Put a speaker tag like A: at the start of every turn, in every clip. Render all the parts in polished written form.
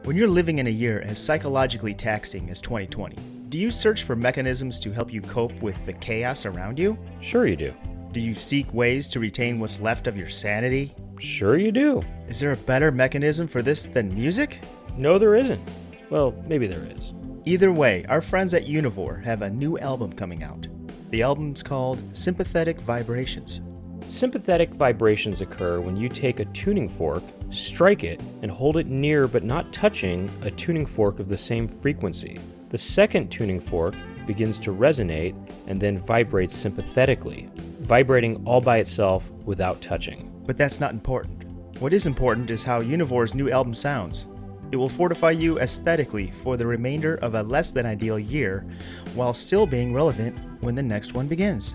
A: When you're living in a year as psychologically taxing as 2020, do you search for mechanisms to help you cope with the chaos around you?
B: Sure you do.
A: Do you seek ways to retain what's left of your sanity?
B: Sure you do.
A: Is there a better mechanism for this than music?
B: No, there isn't. Well, maybe there is.
A: Either way, our friends at Univore have a new album coming out. The album's called Sympathetic Vibrations.
B: Sympathetic vibrations occur when you take a tuning fork, strike it, and hold it near but not touching a tuning fork of the same frequency. The second tuning fork begins to resonate and then vibrates sympathetically, vibrating all by itself without touching.
A: But that's not important. What is important is how Univore's new album sounds. It will fortify you aesthetically for the remainder of a less than ideal year, while still being relevant when the next one begins.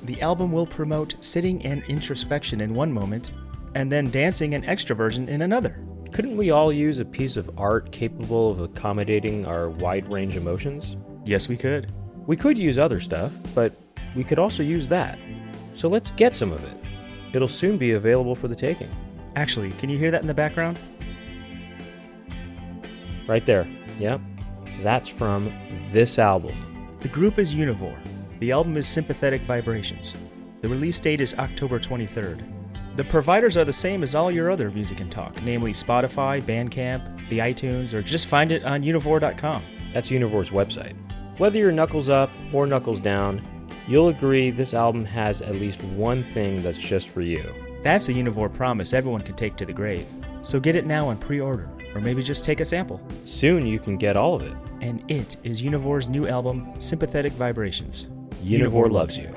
A: The album will promote sitting and introspection in one moment, and then dancing and extroversion in another.
B: Couldn't we all use a piece of art capable of accommodating our wide range emotions?
A: Yes, we could.
B: We could use other stuff, but we could also use that. So let's get some of it. It'll soon be available for the taking.
A: Actually, can you hear that in the background?
B: Right there. Yep. That's from this album.
A: The group is Univore. The album is Sympathetic Vibrations. The release date is October 23rd. The providers are the same as all your other music and talk, namely Spotify, Bandcamp, the iTunes, or just find it on univore.com.
B: That's Univore's website. Whether you're knuckles up or knuckles down, you'll agree this album has at least one thing that's just for you.
A: That's a Univore promise everyone can take to the grave. So get it now on pre-order, or maybe just take a sample.
B: Soon you can get all of it.
A: And it is Univore's new album, Sympathetic Vibrations.
B: Univore loves you.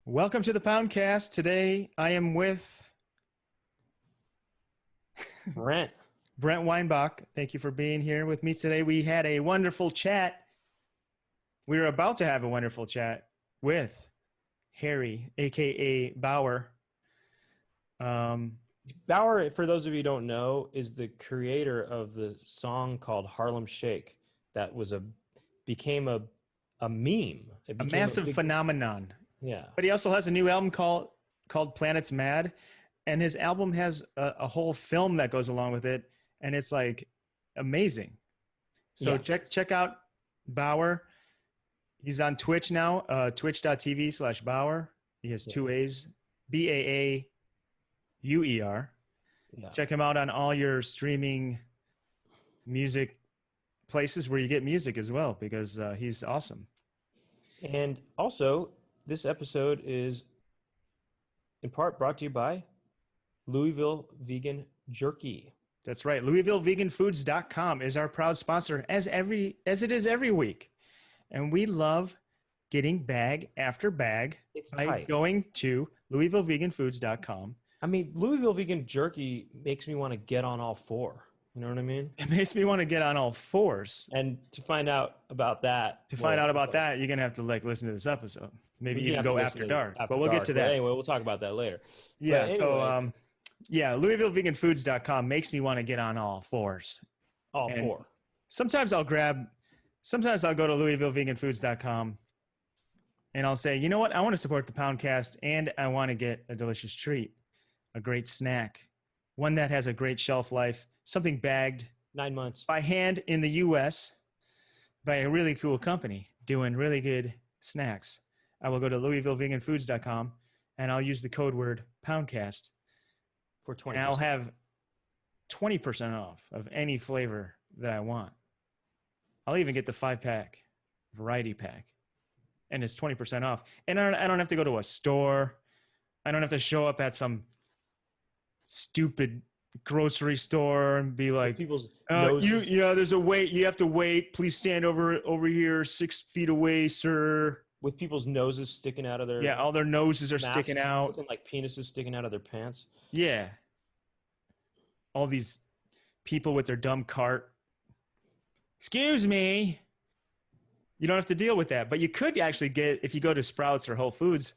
A: Welcome to the Poundcast. Today I am with
B: Brent
A: Weinbach. Thank you for being here with me today. We had a wonderful chat. We were about to have a wonderful chat with Harry, aka Baauer.
B: Baauer, for those of you who don't know, is the creator of the song called Harlem Shake that became a meme. It
A: A
B: became
A: massive
B: big
A: phenomenon.
B: Yeah.
A: But he also has a new album called Planets Mad, and his album has a whole film that goes along with it, and it's like amazing. So
B: Yeah.
A: check out Baauer. He's on Twitch now, twitch.tv/Baauer. He has two A's, Baauer.
B: Yeah.
A: Check him out on all your streaming music places where you get music as well, because he's awesome.
B: And also, this episode is in part brought to you by Louisville Vegan Jerky.
A: That's right. LouisvilleVeganFoods.com is our proud sponsor, as it is every week. And we love getting bag after bag by
B: tight.
A: going to LouisvilleVeganFoods.com.
B: I mean, Louisville Vegan Jerky makes me want to get on all four. You know what I mean?
A: It makes me want to get on all fours.
B: And to find out about that,
A: you're going to have to listen to this episode. Maybe even go after dark. But we'll get to that.
B: But anyway, we'll talk about that later.
A: Yeah.
B: Anyway,
A: so, LouisvilleVeganFoods.com makes me want to get on all fours.
B: All four.
A: Sometimes I'll go to LouisvilleVeganFoods.com and I'll say, you know what? I want to support the Poundcast and I want to get a delicious treat, a great snack, one that has a great shelf life, something bagged
B: 9 months
A: by hand in the U.S. by a really cool company doing really good snacks. I will go to LouisvilleVeganFoods.com and I'll use the code word Poundcast
B: for 20%.
A: and I'll have 20% off of any flavor that I want. I'll even get the 5-pack variety pack, and it's 20% off. And I don't have to go to a store. I don't have to show up at some stupid grocery store and be like,
B: people's noses.
A: there's a wait. You have to wait. Please stand over here 6 feet away, sir.
B: With people's noses sticking out of their
A: all their noses are sticking out.
B: Looking like penises sticking out of their pants.
A: Yeah. All these people with their dumb cart. Excuse me. You don't have to deal with that. But you could actually get, if you go to Sprouts or Whole Foods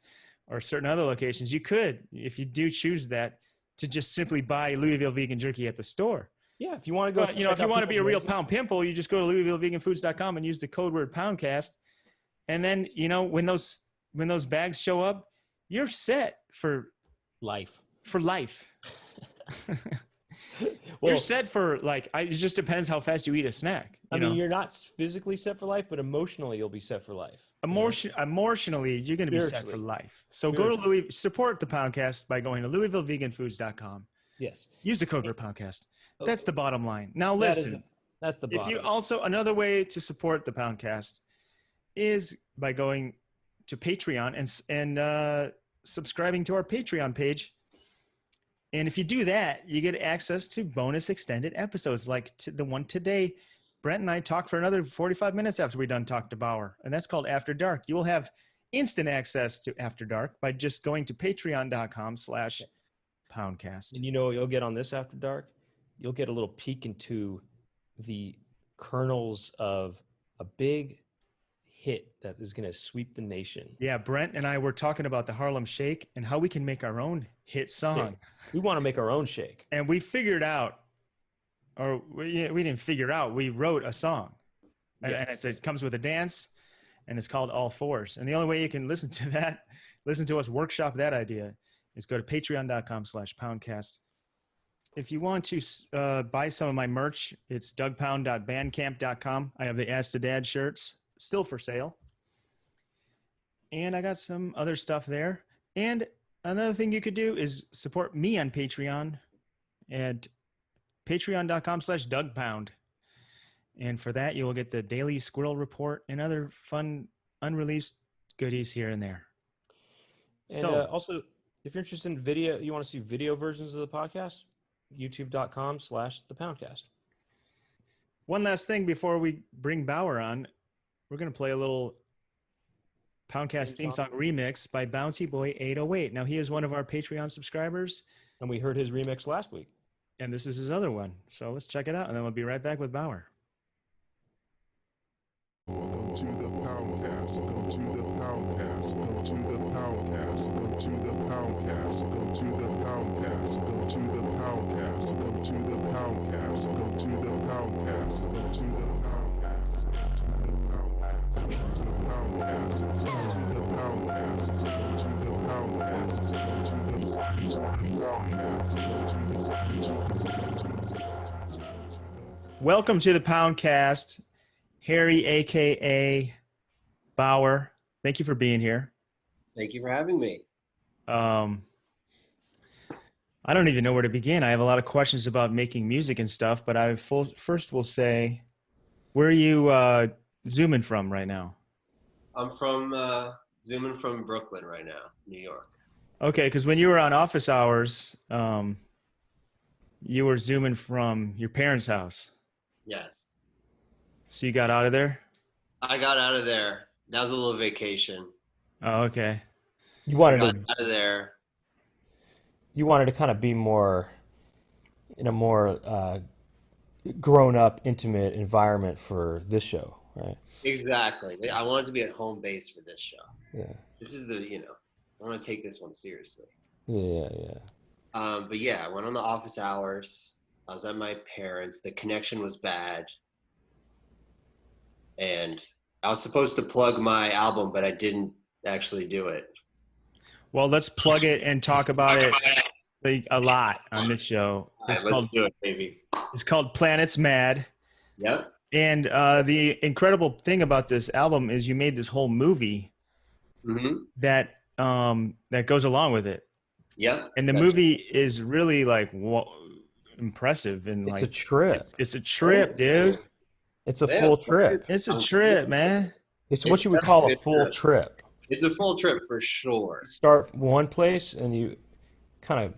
A: or certain other locations, you could, if you do choose that, to just simply buy Louisville Vegan Jerky at the store.
B: Yeah, if you want to go,
A: if you want to be a real pound pimple, you just go to LouisvilleVeganFoods.com and use the code word Poundcast. And then, when those bags show up, you're set for
B: Life.
A: For life.
B: Well,
A: You're set for it just depends how fast you eat a snack.
B: I mean, you're not physically set for life, but emotionally you'll be set for life.
A: Emotionally, you're going to be set for life. So go to support the Poundcast by going to LouisvilleVeganFoods.com.
B: Yes.
A: Use the code Poundcast. That's the bottom line. Now listen,
B: that's the bottom.
A: If you also another way to support the Poundcast is by going to Patreon and subscribing to our Patreon page. And if you do that, you get access to bonus extended episodes like the one today. Brent and I talked for another 45 minutes after we're done talking to Baauer, and that's called After Dark. You will have instant access to After Dark by just going to patreon.com/Poundcast.
B: And you know what you'll get on this After Dark? You'll get a little peek into the kernels of a big hit that is going to sweep the nation.
A: Yeah, Brent and I were talking about the Harlem Shake and how we can make our own hit song.
B: We want to make our own shake.
A: And we figured out, or we didn't figure out, we wrote a song. And it comes with a dance, and it's called All Fours. And the only way you can listen to us workshop that idea, is go to patreon.com/Poundcast. If you want to buy some of my merch, it's dougpound.bandcamp.com. I have the Ask the Dad shirts still for sale. And I got some other stuff there. And another thing you could do is support me on Patreon at patreon.com/DougPound. And for that, you will get the daily squirrel report and other fun unreleased goodies here and there.
B: And also, if you're interested in video, you want to see video versions of the podcast, youtube.com/thepoundcast.
A: One last thing before we bring Baauer on, we're going to play a little Poundcast theme song remix by Bouncy Boy 808. Now, he is one of our Patreon subscribers.
B: And we heard his remix last week.
A: And this is his other one. So let's check it out, and then we'll be right back with Baauer.
C: Go to the Poundcast, go to the Poundcast, go to the Poundcast, go to the Poundcast, go to the Poundcast, go to the Poundcast, go to the Poundcast, go to the Poundcast, go to the
A: Welcome to the Poundcast, Harry, aka Baauer. Thank you for being here.
D: Thank you for having me.
A: I don't even know where to begin. I have a lot of questions about making music and stuff, but I first will say, where are you zooming from right now?
D: I'm zooming from Brooklyn right now, New York.
A: Okay, because when you were on office hours, you were zooming from your parents' house.
D: Yes.
A: So you got out of there?
D: I got out of there. That was a little vacation.
A: Oh, okay.
B: You wanted
D: out of there.
B: You wanted to kind of be more in a more grown-up, intimate environment for this show, right?
D: Exactly. I wanted to be at home base for this show.
B: Yeah.
D: This is I want to take this one seriously.
B: Yeah.
D: But yeah, I went on the office hours. I was at my parents'. The connection was bad. And I was supposed to plug my album, but I didn't actually do it.
A: Well, let's plug it and talk about it a lot on this show.
D: Let's do it, baby.
A: It's called Planets Mad.
D: Yep.
A: And the incredible thing about this album is you made this whole movie that goes along with it.
D: Yep.
A: And the movie is really impressive and
B: it's a trip.
A: It's a trip, dude.
B: It's a full trip.
A: It's a trip, man.
B: It's what you would call a full trip.
D: It's a full trip for sure.
B: You start one place and you kind of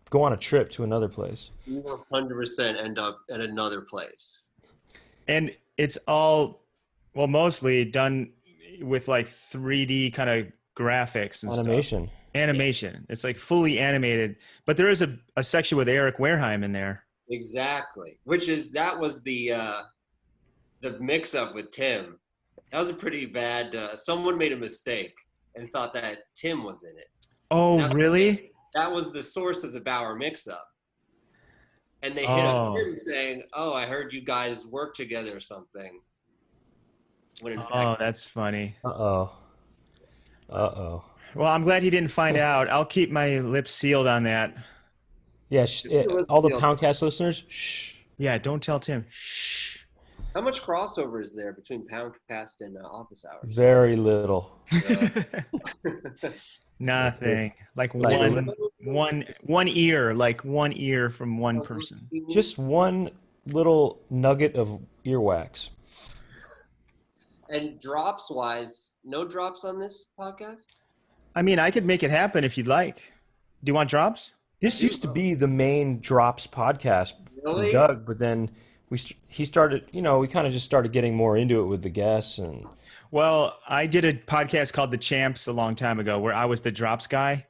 B: go on a trip to another place.
D: You 100% end up at another place.
A: And it's all, mostly done with 3D kind of graphics and
B: Animation.
A: stuff. Animation. It's fully animated. But there is a section with Eric Wareheim in there.
D: Exactly. That was the mix-up with Tim. That was a pretty bad, someone made a mistake and thought that Tim was in it.
A: Oh, really?
D: That was the source of the Baauer mix-up. And they hit up Tim saying, "Oh, I heard you guys work together or something." When in fact,
A: that's funny.
B: Uh-oh.
A: Well, I'm glad he didn't find out. I'll keep my lips sealed on that.
B: Yeah, all the
D: How
B: Poundcast listeners, shh.
A: Yeah, don't tell Tim. Shh.
D: much crossover is there between Poundcast and Office Hours?
B: Very little.
D: Really?
A: Nothing. Like
B: Like
A: one ear, like one ear from one person.
B: just one little nugget of earwax.
D: And drops wise, no drops on this podcast?
B: Oh,
A: I mean, I could make it happen if you'd like. Do you want drops?
B: This used to be the main Drops podcast from
D: Really?
B: Doug, but then he started, we kind of just started getting more into it with the guests and
A: Well, I did a podcast called The Champs a long time ago where I was the drops guy.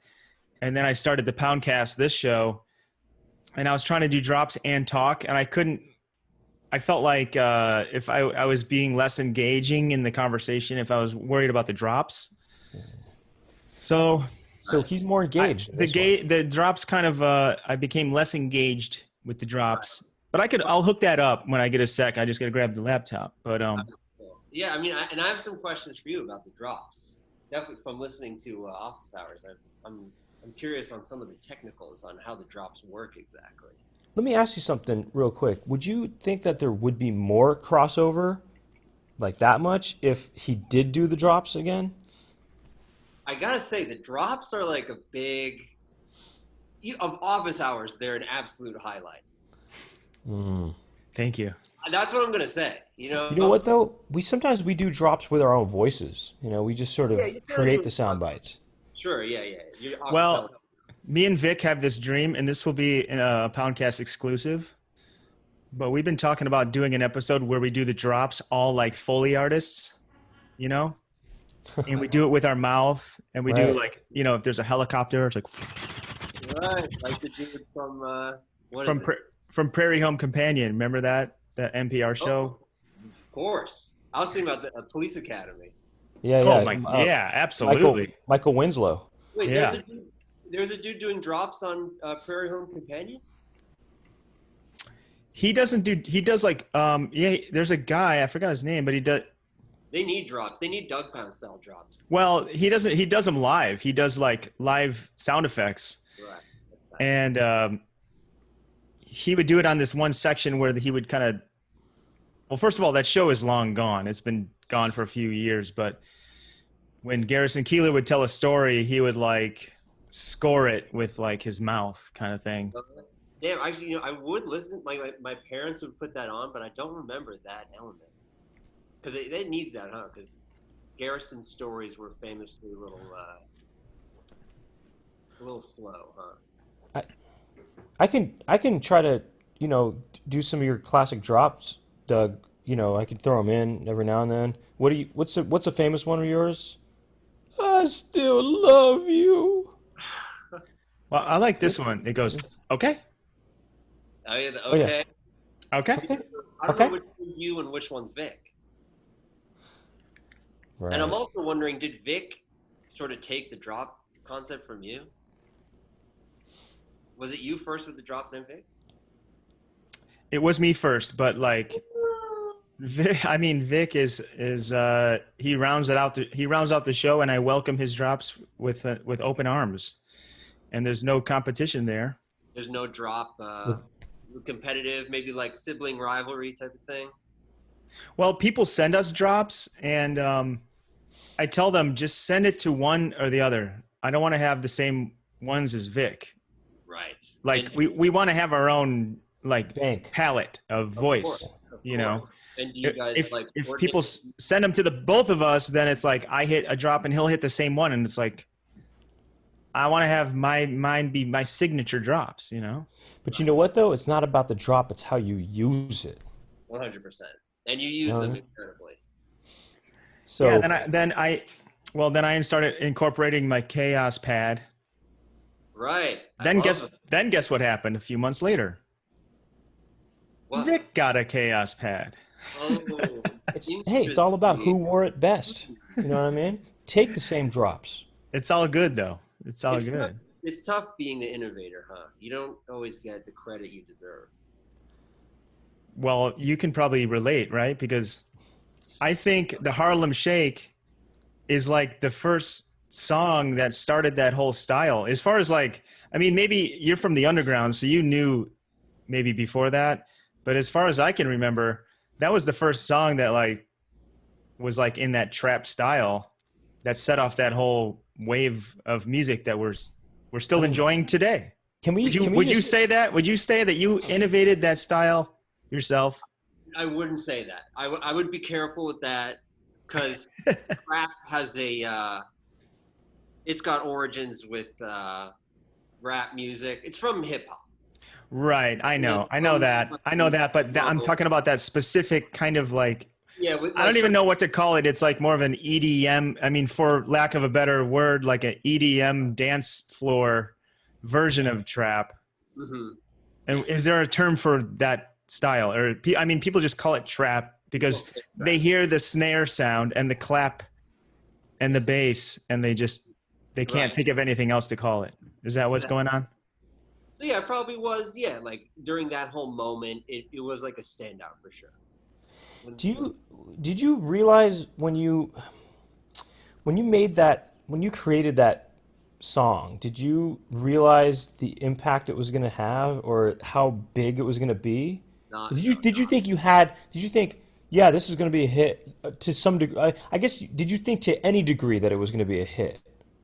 A: And then I started the Poundcast, this show, and I was trying to do drops and talk, and I couldn't. I felt like if I was being less engaging in the conversation, if I was worried about the drops. So
B: he's more engaged. in this one.
A: the drops kind of I became less engaged with the drops. But I'll hook that up when I get a sec. I just got to grab the laptop. But
D: Yeah, I mean, I have some questions for you about the drops. Definitely from listening to Office Hours. I'm curious on some of the technicals on how the drops work exactly.
B: Let me ask you something real quick. Would you think that there would be more crossover, like that much, if he did do the drops again?
D: I gotta say, the drops are like a of Office Hours. They're an absolute highlight.
A: thank you.
D: That's what I'm gonna say.
B: You know what though? Sometimes we do drops with our own voices. We just sort of
D: you
B: create
D: do.
B: the sound bites.
D: Sure, yeah.
A: Well, me and Vic have this dream, and this will be a Poundcast exclusive. But we've been talking about doing an episode where we do the drops all like Foley artists, and we do it with our mouth, and we do
B: Right.
A: like, if there's a helicopter, it's like
D: right, like the dude from what
A: from
D: is it?
A: from Prairie Home Companion. Remember that NPR show?
D: Of course, I was thinking about the Police Academy.
B: Yeah,
A: Oh
B: yeah.
A: my, yeah, absolutely.
B: Michael Winslow.
D: Wait,
A: Yeah.
D: there's a dude doing drops on Prairie Home Companion.
A: He does like there's a guy, I forgot his name, but he does.
D: They need drops. They need Doug Pound style drops.
A: Well, he does them live. He does like live sound effects.
D: Right. That's tight.
A: And he would do it on this one section where he would kind of, well, first of all, that show is long gone. It's been gone for a few years, but when Garrison Keillor would tell a story, he would like score it with like his mouth kind of thing.
D: Damn, actually, I would listen. My parents would put that on, but I don't remember that element. Because it needs that, huh? Because Garrison's stories were famously it's a little slow, huh?
B: I can try to, do some of your classic drops, Doug. I could throw them in every now and then. What's a famous one of yours? I still love you.
A: Well, I like this one. It goes, okay,
D: Oh yeah,
B: Oh, yeah.
D: okay.
A: okay.
D: I don't
B: Okay.
D: know which one's you and which one's Vic.
B: Right.
D: And I'm also wondering, did Vic sort of take the drop concept from you? Was it you first with the drops and Vic?
A: It was me first, but like, Vic is he rounds out the show, and I welcome his drops with open arms, and there's no competition there.
D: There's no drop competitive, maybe like sibling rivalry type of thing.
A: Well, people send us drops, and I tell them just send it to one or the other. I don't want to have the same ones as Vic.
D: Right.
A: Like
D: And-
A: we want to have our own like
B: Bank.
A: palette of voice.
D: course, of
A: you know.
D: course. And do you guys
A: If
D: like
A: if
D: coordinate?
A: people send them to the both of us, then it's like I hit a drop and he'll hit the same one, and it's like I want to have mine be my signature drops.
B: But you know what though? It's not about the drop. It's how you use it.
D: 100%, and you use them
B: Uh-huh.
D: incredibly.
B: So
A: Yeah. Then I started incorporating my chaos pad.
D: Right. I
A: Then
D: love
A: guess
D: it.
A: what happened a few months later?
D: What?
A: Vic got a chaos pad.
D: Oh,
B: it's all about who wore it best. You know what I mean? Take the same drops.
A: It's all good though. It's all
D: It's
A: good.
D: It's tough being the innovator, huh? You don't always get the credit you deserve.
A: Well, you can probably relate, right? Because I think the Harlem Shake is like the first song that started that whole style. As far as like, I mean, maybe you're from the underground, so you knew maybe before that. But as far as I can remember, that was the first song that like was like in that trap style that set off that whole wave of music that we're still enjoying today.
B: Can we?
A: Would you say that? Would you say that you innovated that style yourself?
D: I wouldn't say that. I would be careful with that because rap has it's got origins with rap music. It's from hip hop.
A: Right. I know that. But I'm talking about that specific kind of like,
D: Yeah.
A: I don't even know what to call it. It's like more of an EDM. I mean, for lack of a better word, like an EDM dance floor version of trap.
D: Mm-hmm.
A: And is there a term for that style? Or, I mean, people just call it trap because they hear the snare sound and the clap and the bass, and they can't think of anything else to call it. Is that what's going on?
D: So yeah, it probably was. Yeah, like during that whole moment, it was like a standout for sure.
B: Did you realize when you created that song, did you realize the impact it was going to have or how big it was going to be? Did you think, yeah, this is going to be a hit to some degree? I guess, did you think to any degree that it was going to be a hit?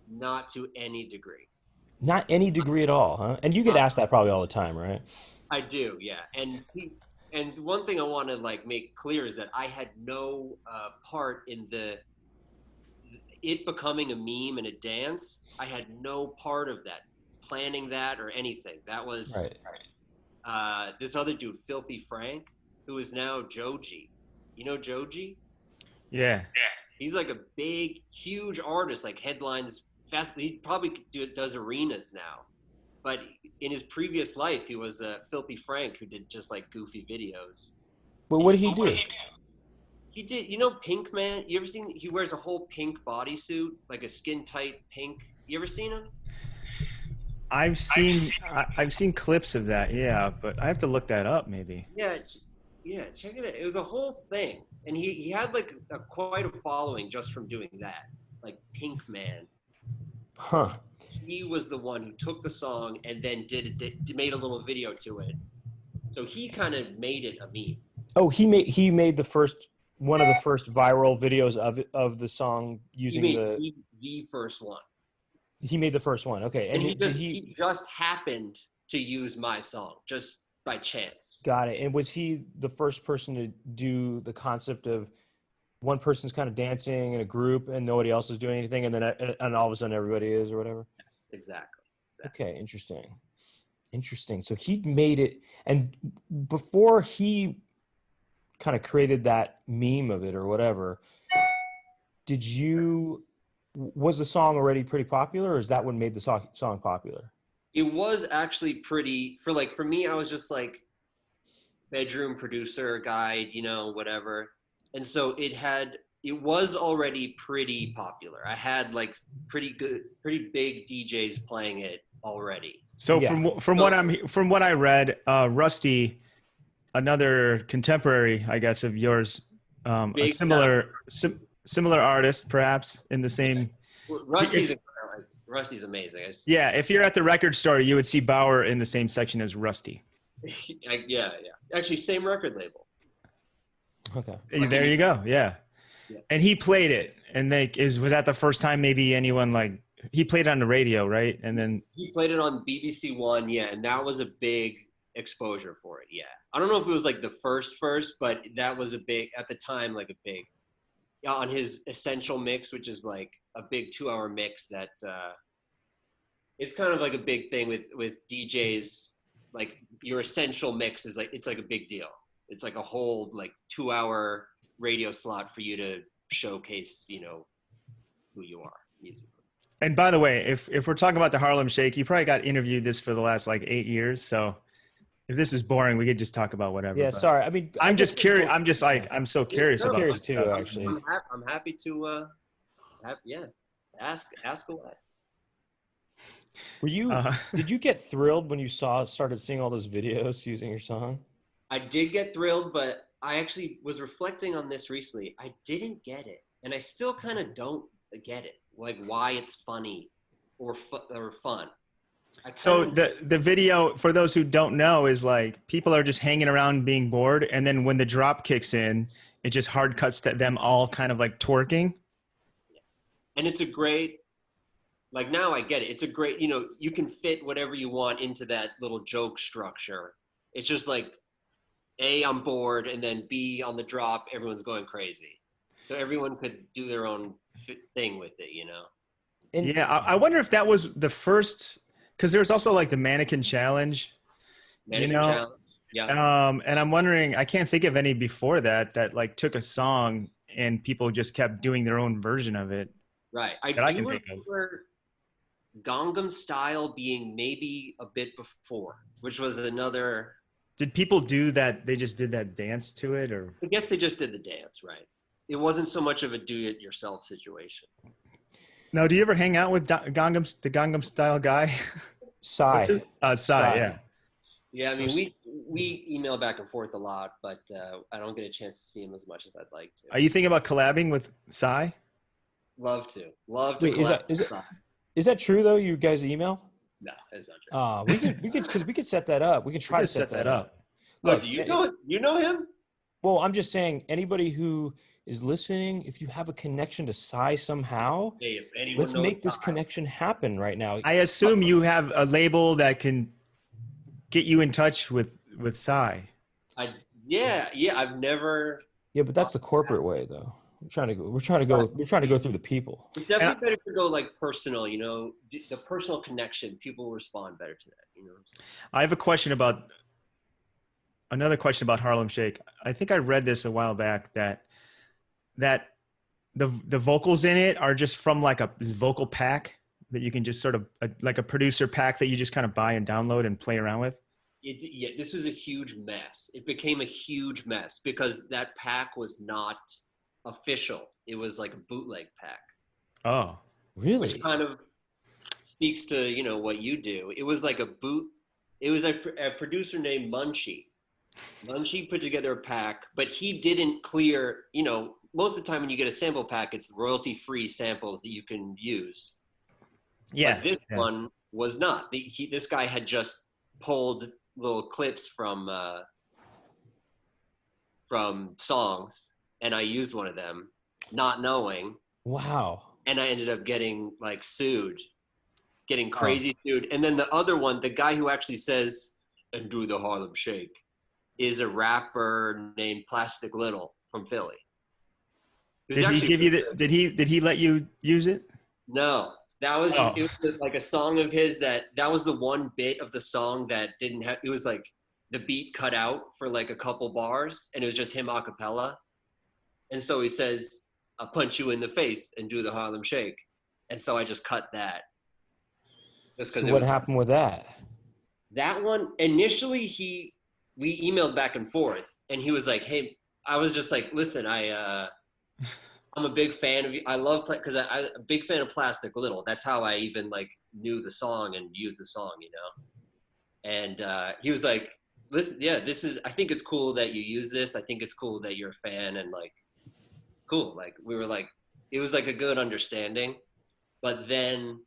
D: Not to any degree.
B: Not any degree at all, huh? And you get asked that probably all the time, right?
D: I do, yeah. And one thing I want to like make clear is that I had no part in it becoming a meme and a dance. I had no part of that, planning that or anything. That was this other dude, Filthy Frank, who is now Joji. You know Joji?
A: Yeah.
D: He's like a big, huge artist, like headlines. He probably does arenas now. But in his previous life, he was a Filthy Frank who did just like goofy videos.
B: But what did he do?
D: He did, you know, Pink Man? You ever seen, he wears a whole pink bodysuit, like a skin tight pink. You ever seen him?
A: I've seen clips of that, yeah, but I have to look that up maybe.
D: Yeah, check it out. It was a whole thing. And he had like quite a following just from doing that, like Pink Man.
B: Huh.
D: He was the one who took the song and then made a little video to it. So he kind of made it a meme.
B: Oh, he made one of the first viral videos of the song using
D: the first one.
B: He made the first one. Okay.
D: And he just happened to use my song just by chance.
B: Got it. And was he the first person to do the concept of one person's kind of dancing in a group and nobody else is doing anything, and then all of a sudden everybody is, or whatever?
D: Exactly.
B: Okay, interesting. So he made it, and before he kind of created that meme of it or whatever, was the song already pretty popular, or is that what made the song popular?
D: It was actually pretty, for me, I was just like bedroom producer guy, you know, whatever. And so it was already pretty popular. I had like pretty big DJs playing it already.
A: So yeah. from what I read, Rusty, another contemporary, I guess, of yours, a similar artist, perhaps in the same.
D: Rusty's amazing.
A: Yeah, if you're at the record store, you would see Baauer in the same section as Rusty.
D: Yeah. Actually, same record label.
B: Okay.
A: There you go. Yeah. And he played it, and was that the first time maybe anyone he played on the radio, right? And then
D: he played it on BBC One, yeah, and that was a big exposure for it. Yeah, I don't know if it was like the first, but that was at the time on his Essential mix, which is like a big 2-hour mix that it's kind of like a big thing with DJs. Like your Essential mix is it's like a big deal. It's like a whole 2-hour radio slot for you to showcase, you know, who you are musically.
A: And by the way, if we're talking about the Harlem Shake, you probably got interviewed this for the last 8 years. So if this is boring, we could just talk about whatever.
B: Yeah, sorry. I mean,
A: I'm just curious. I'm just I'm so curious about
B: curious too, actually.
D: I'm happy to ask away.
B: Were you did you get thrilled when you started seeing all those videos using your song?
D: I did get thrilled, but I actually was reflecting on this recently. I didn't get it, and I still kind of don't get it. like why it's funny or fun.
A: So the video, for those who don't know, is like people are just hanging around being bored, and then when the drop kicks in, it just hard cuts to them all kind of like twerking.
D: And it's a great, like now I get it. It's a great, you know, you can fit whatever you want into that little joke structure. It's just like A, I'm bored, and then B, on the drop, everyone's going crazy. So everyone could do their own thing with it, you know?
B: And
A: Yeah, I wonder if that was the first, because there's also like the mannequin challenge.
D: Mannequin challenge. Yeah.
A: And I'm wondering, I can't think of any before that like took a song and people just kept doing their own version of it.
D: Right. I do remember Gangnam Style being maybe a bit before, which was another.
A: Did people do that? They just did that dance to it, or?
D: I guess they just did the dance, right? It wasn't so much of a do-it-yourself situation.
A: Now, do you ever hang out with the Gangnam Style guy?
B: Psy.
A: Psy, yeah.
D: Yeah, I mean, we email back and forth a lot, but I don't get a chance to see him as much as I'd like to.
A: Are you thinking about collabing with Psy?
D: Love to.
B: Wait, is that true though? You guys email?
D: No, it's not true.
B: We could set that up. We could try to set that up.
D: Look, do you know him?
B: Well, I'm just saying, anybody who is listening, if you have a connection to Psy somehow,
D: hey, if anyone
B: let's make this connection happen right now.
A: I assume you have a label that can get you in touch with Psy.
D: Yeah, I've never.
B: Yeah, but that's the corporate way, though. We're trying to go through the people.
D: It's definitely better to go like personal, you know, the personal connection. People respond better to that, you know.
A: I have another question about Harlem Shake. I think I read this a while back that the vocals in it are just from like a vocal pack that you can just sort of like a producer pack that you just kind of buy and download and play around with.
D: Yeah, this was a huge mess. It became a huge mess because that pack was not official. It was like a bootleg pack.
A: Oh,
B: really?
D: Which kind of speaks to, you know, what you do. It was like it was a producer named Munchie. Munchie put together a pack, but he didn't clear, you know, most of the time when you get a sample pack, it's royalty-free samples that you can use.
A: Yeah.
D: But this one was not. This guy had just pulled little clips from songs, and I used one of them, not knowing.
B: Wow.
D: And I ended up getting like getting crazy sued. And then the other one, the guy who actually says and do the Harlem Shake, is a rapper named Plastic Little from Philly.
A: Did he give you did he let you use it?
D: No. That was it was like a song of his that was the one bit of the song that didn't have, it was like the beat cut out for like a couple bars and it was just him a cappella. And so he says, I'll punch you in the face and do the Harlem Shake. And so I just cut that.
B: So what happened with that?
D: That one, initially we emailed back and forth and he was like, hey, I was just like, listen, I'm a big fan of you. I love, because I'm a big fan of Plastic Little. That's how I even like knew the song and used the song, you know? And he was like, listen, yeah, I think it's cool that you use this. I think it's cool that you're a fan and like, cool. Like we were like, it was like a good understanding. But then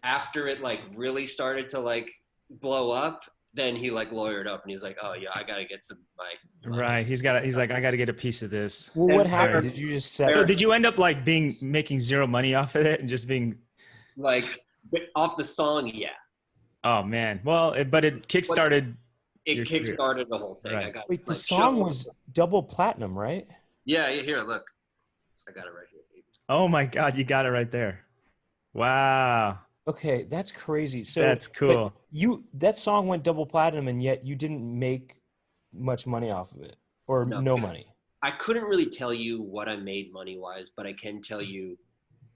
D: after it like really started to like blow up, then he like lawyered up and he's like, oh yeah, I got to get some
A: Right. He's like, I got to get a piece of this.
B: Well, what happened? Did you just say?
A: So did you end up like making zero money off of it and just being
D: like off the song? Yeah.
A: Oh man. Well, but it kickstarted.
D: It kickstarted the whole thing.
A: Right.
D: I got
B: Wait, the song was double platinum, right?
D: Yeah. Here, look. I got it right here.
A: Oh my God, you got it right there. Wow.
B: Okay, that's crazy. So
A: that's cool.
B: That song went double platinum, and yet you didn't make much money off of it, or no money.
D: I couldn't really tell you what I made money wise, but I can tell you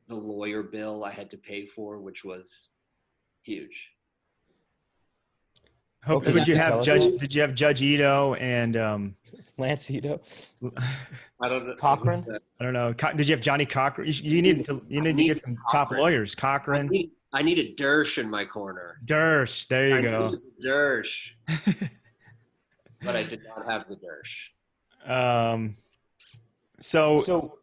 D: the lawyer bill I had to pay for, which was huge.
A: Did you have Judge Ito and
B: Lance Ito?
D: I don't know.
B: Cochran?
A: I don't know. Did you have Johnny Cochran? You need to get some top lawyers. Cochran.
D: I need a Dersh in my corner.
A: Dersh. There you go.
D: Dersh. But I did not have the Dersh.
A: So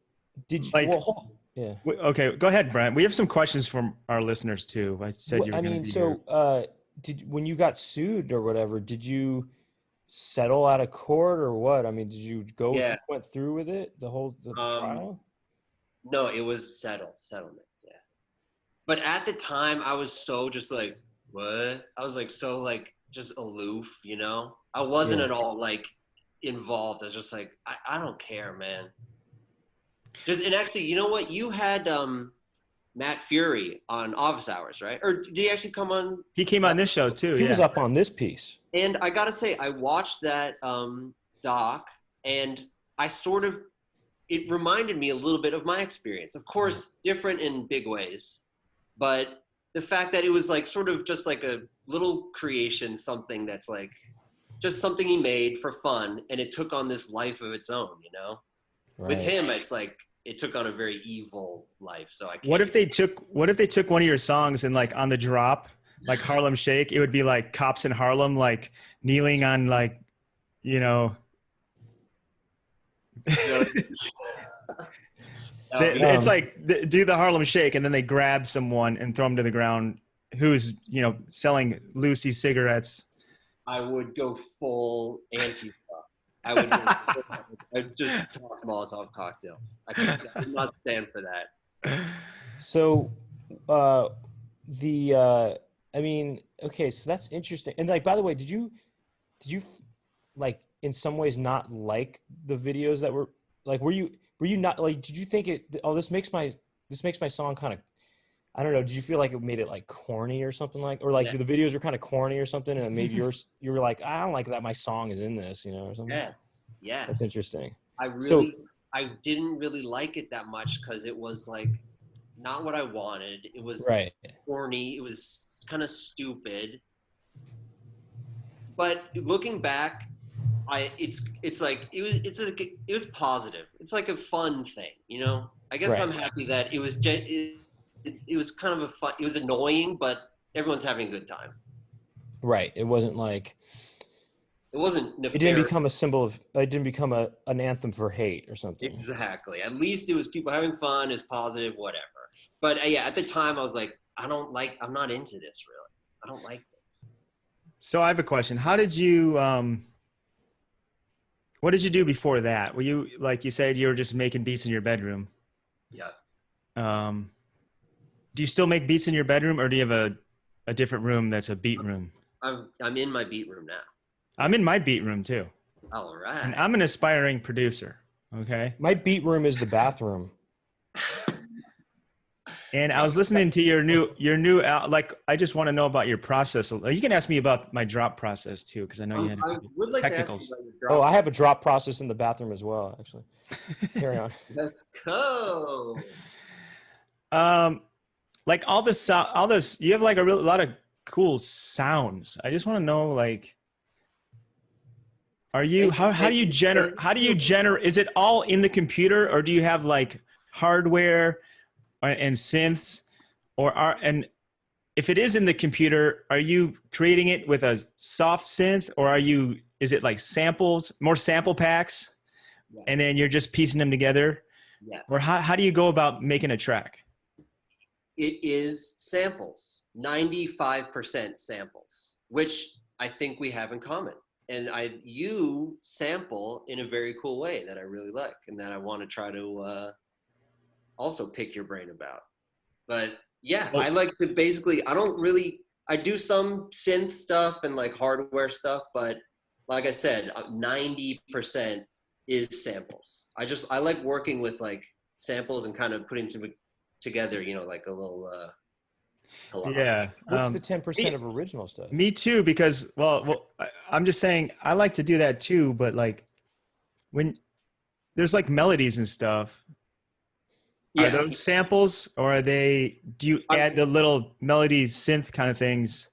B: did you?
A: like,
B: well, Yeah.
A: Okay, go ahead, Brent. We have some questions from our listeners too. I said you were
B: I
A: going to
B: mean,
A: be here.
B: so when you got sued or whatever, did you settle out of court or what? I mean, did you
D: Yeah.
B: went through with it, the trial?
D: No, it was settlement. Yeah. But at the time, I was so just like, what? I was like so like just aloof, you know. I wasn't
B: Yeah.
D: at all like involved. I was just like, I don't care, man. Just and actually, you know what? You had Matt Fury on Office Hours, right? Or did he actually come on?
A: He came on this show too.
B: He was
A: Yeah.
B: up on this piece.
D: And I gotta say, I watched that doc, and I sort of it reminded me a little bit of my experience. Of course, different in big ways, but the fact that it was like sort of just like a little creation, something that's like just something he made for fun, and it took on this life of its own. You know, with
B: Right.
D: him, it's like it took on a very evil life. So I can't.
A: What if they took one of your songs and like on the drop, like Harlem Shake, it would be like cops in Harlem, like kneeling on like, you know, it's like do the Harlem Shake and then they grab someone and throw them to the ground who's, you know, selling Lucy cigarettes.
D: I would go full anti. I would, I'd just toss Molotov cocktails. I would not stand for that.
B: So, I mean, okay, so that's interesting. And like, by the way, did you like in some ways not like the videos that were like, were you not like, did you think it, oh, this makes my song kind of, I don't know. Did you feel like it made it like corny or something like, or like
D: Yeah.
B: the videos were kind of corny or something, and maybe you were like, I don't like that my song is in this, you know, or something.
D: Yes.
B: That's interesting.
D: I didn't really like it that much because it was like not what I wanted. It was
B: Right.
D: corny. It was kind of stupid. But looking back, it's like it was positive. It's like a fun thing, you know. I guess
B: Right.
D: I'm happy that it was it was kind of a fun. It was annoying, but everyone's having a good time.
B: Right. It wasn't like
D: It wasn't nefarious.
B: it didn't become a symbol of. It didn't become an anthem for hate or something.
D: Exactly. At least it was people having fun. It's positive, whatever. But yeah, at the time I was like, I'm not into this really. I don't like this.
A: So I have a question. How did you what did you do before that? Were you, like you said, you were just making beats in your bedroom?
D: Yeah.
A: Do you still make beats in your bedroom, or do you have a different room that's a beat room?
D: I'm in my beat room now.
A: I'm in my beat room too.
D: All right.
A: And I'm an aspiring producer. Okay.
B: My beat room is the bathroom.
A: And I was listening to your new like, I just want to know about your process. You can ask me about my drop process too, because I know you had
D: I would like to ask you
A: technicals.
D: about your
B: Oh,
D: drop.
B: I have a drop process in the bathroom as well, actually. Carry on.
D: Let's go.
A: Like all this, you have like a lot of cool sounds. I just want to know, like, how do you generate, is it all in the computer, or do you have like hardware and synths, and if it is in the computer, are you creating it with a soft synth, or is it like more sample packs,
D: Yes.
A: and then you're just piecing them together?
D: Yes.
A: Or how do you go about making a track?
D: It is samples, 95% samples, which I think we have in common. And you sample in a very cool way that I really like, and that I want to try to also pick your brain about. But yeah, I like to basically, I do some synth stuff and like hardware stuff, but like I said, 90% is samples. I like working with like samples and kind of putting together, you know, like a little collage.
A: Yeah.
B: What's the 10% of original stuff?
A: Me too, because I'm just saying I like to do that too, but like when there's like melodies and stuff, are those samples, or do you add the little melody synth kind of things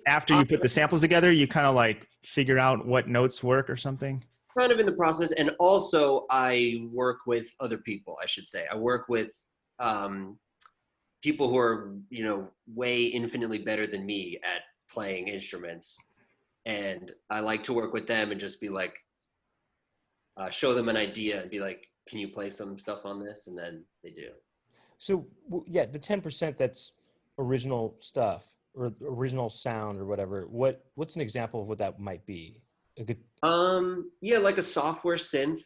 A: after you put the samples together? You kind of like figure out what notes work or something?
D: Kind of in the process. And also I work with other people, I should say. I work with people who are, you know, way infinitely better than me at playing instruments. And I like to work with them and just be like, show them an idea and be like, can you play some stuff on this? And then they do.
B: So yeah, the 10% that's original stuff or original sound or whatever. What's an example of what that might be? A good,
D: Yeah, like a software synth,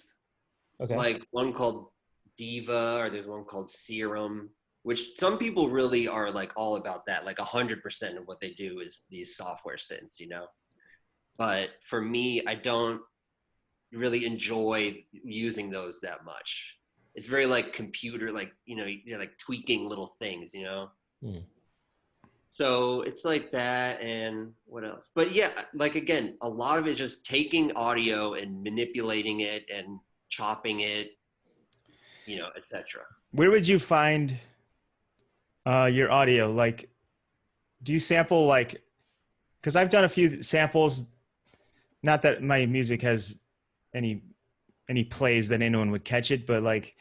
B: okay.
D: like one called Diva, or there's one called Serum, which some people really are like all about that. Like 100% of what they do is these software synths, you know? But for me, I don't really enjoy using those that much. It's very like computer, like, you know, you're like tweaking little things, you know?
B: Hmm.
D: So it's like that, and what else? But yeah, like again, a lot of it is just taking audio and manipulating it and chopping it, you know, etc.
A: Where would you find your audio? Like, do you sample like? Because I've done a few samples. Not that my music has any plays that anyone would catch it, but like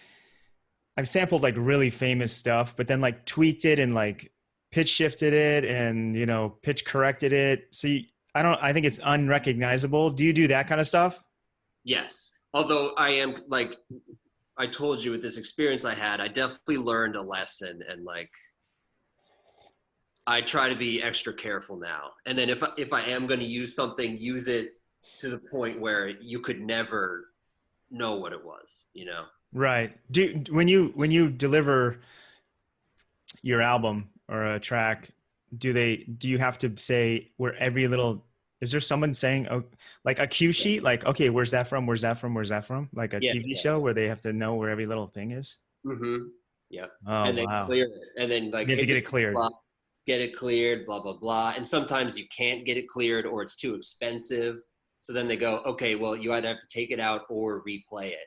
A: I've sampled like really famous stuff, but then like tweaked it and like pitch shifted it and, you know, pitch corrected it. So I think it's unrecognizable. Do you do that kind of stuff?
D: Yes. Although I am like, I told you with this experience I had, I definitely learned a lesson, and like, I try to be extra careful now. And then if I am going to use something, use it to the point where you could never know what it was, you know?
A: Right. When you deliver your album or a track, do you have to say where every little, is there someone saying, oh, like a cue sheet, like, okay, where's that from? Where's that from? Where's that from? Like a
D: Yeah,
A: TV
D: yeah.
A: show where they have to know where every little thing is?
D: Mm-hmm. Yeah.
A: Oh,
D: And then
A: wow.
D: clear it. And then like
A: You have to
D: hit
A: get
D: the
A: it cleared.
D: blah, get it cleared, blah, blah, blah. And sometimes you can't get it cleared or it's too expensive. So then they go, okay, well, you either have to take it out or replay it.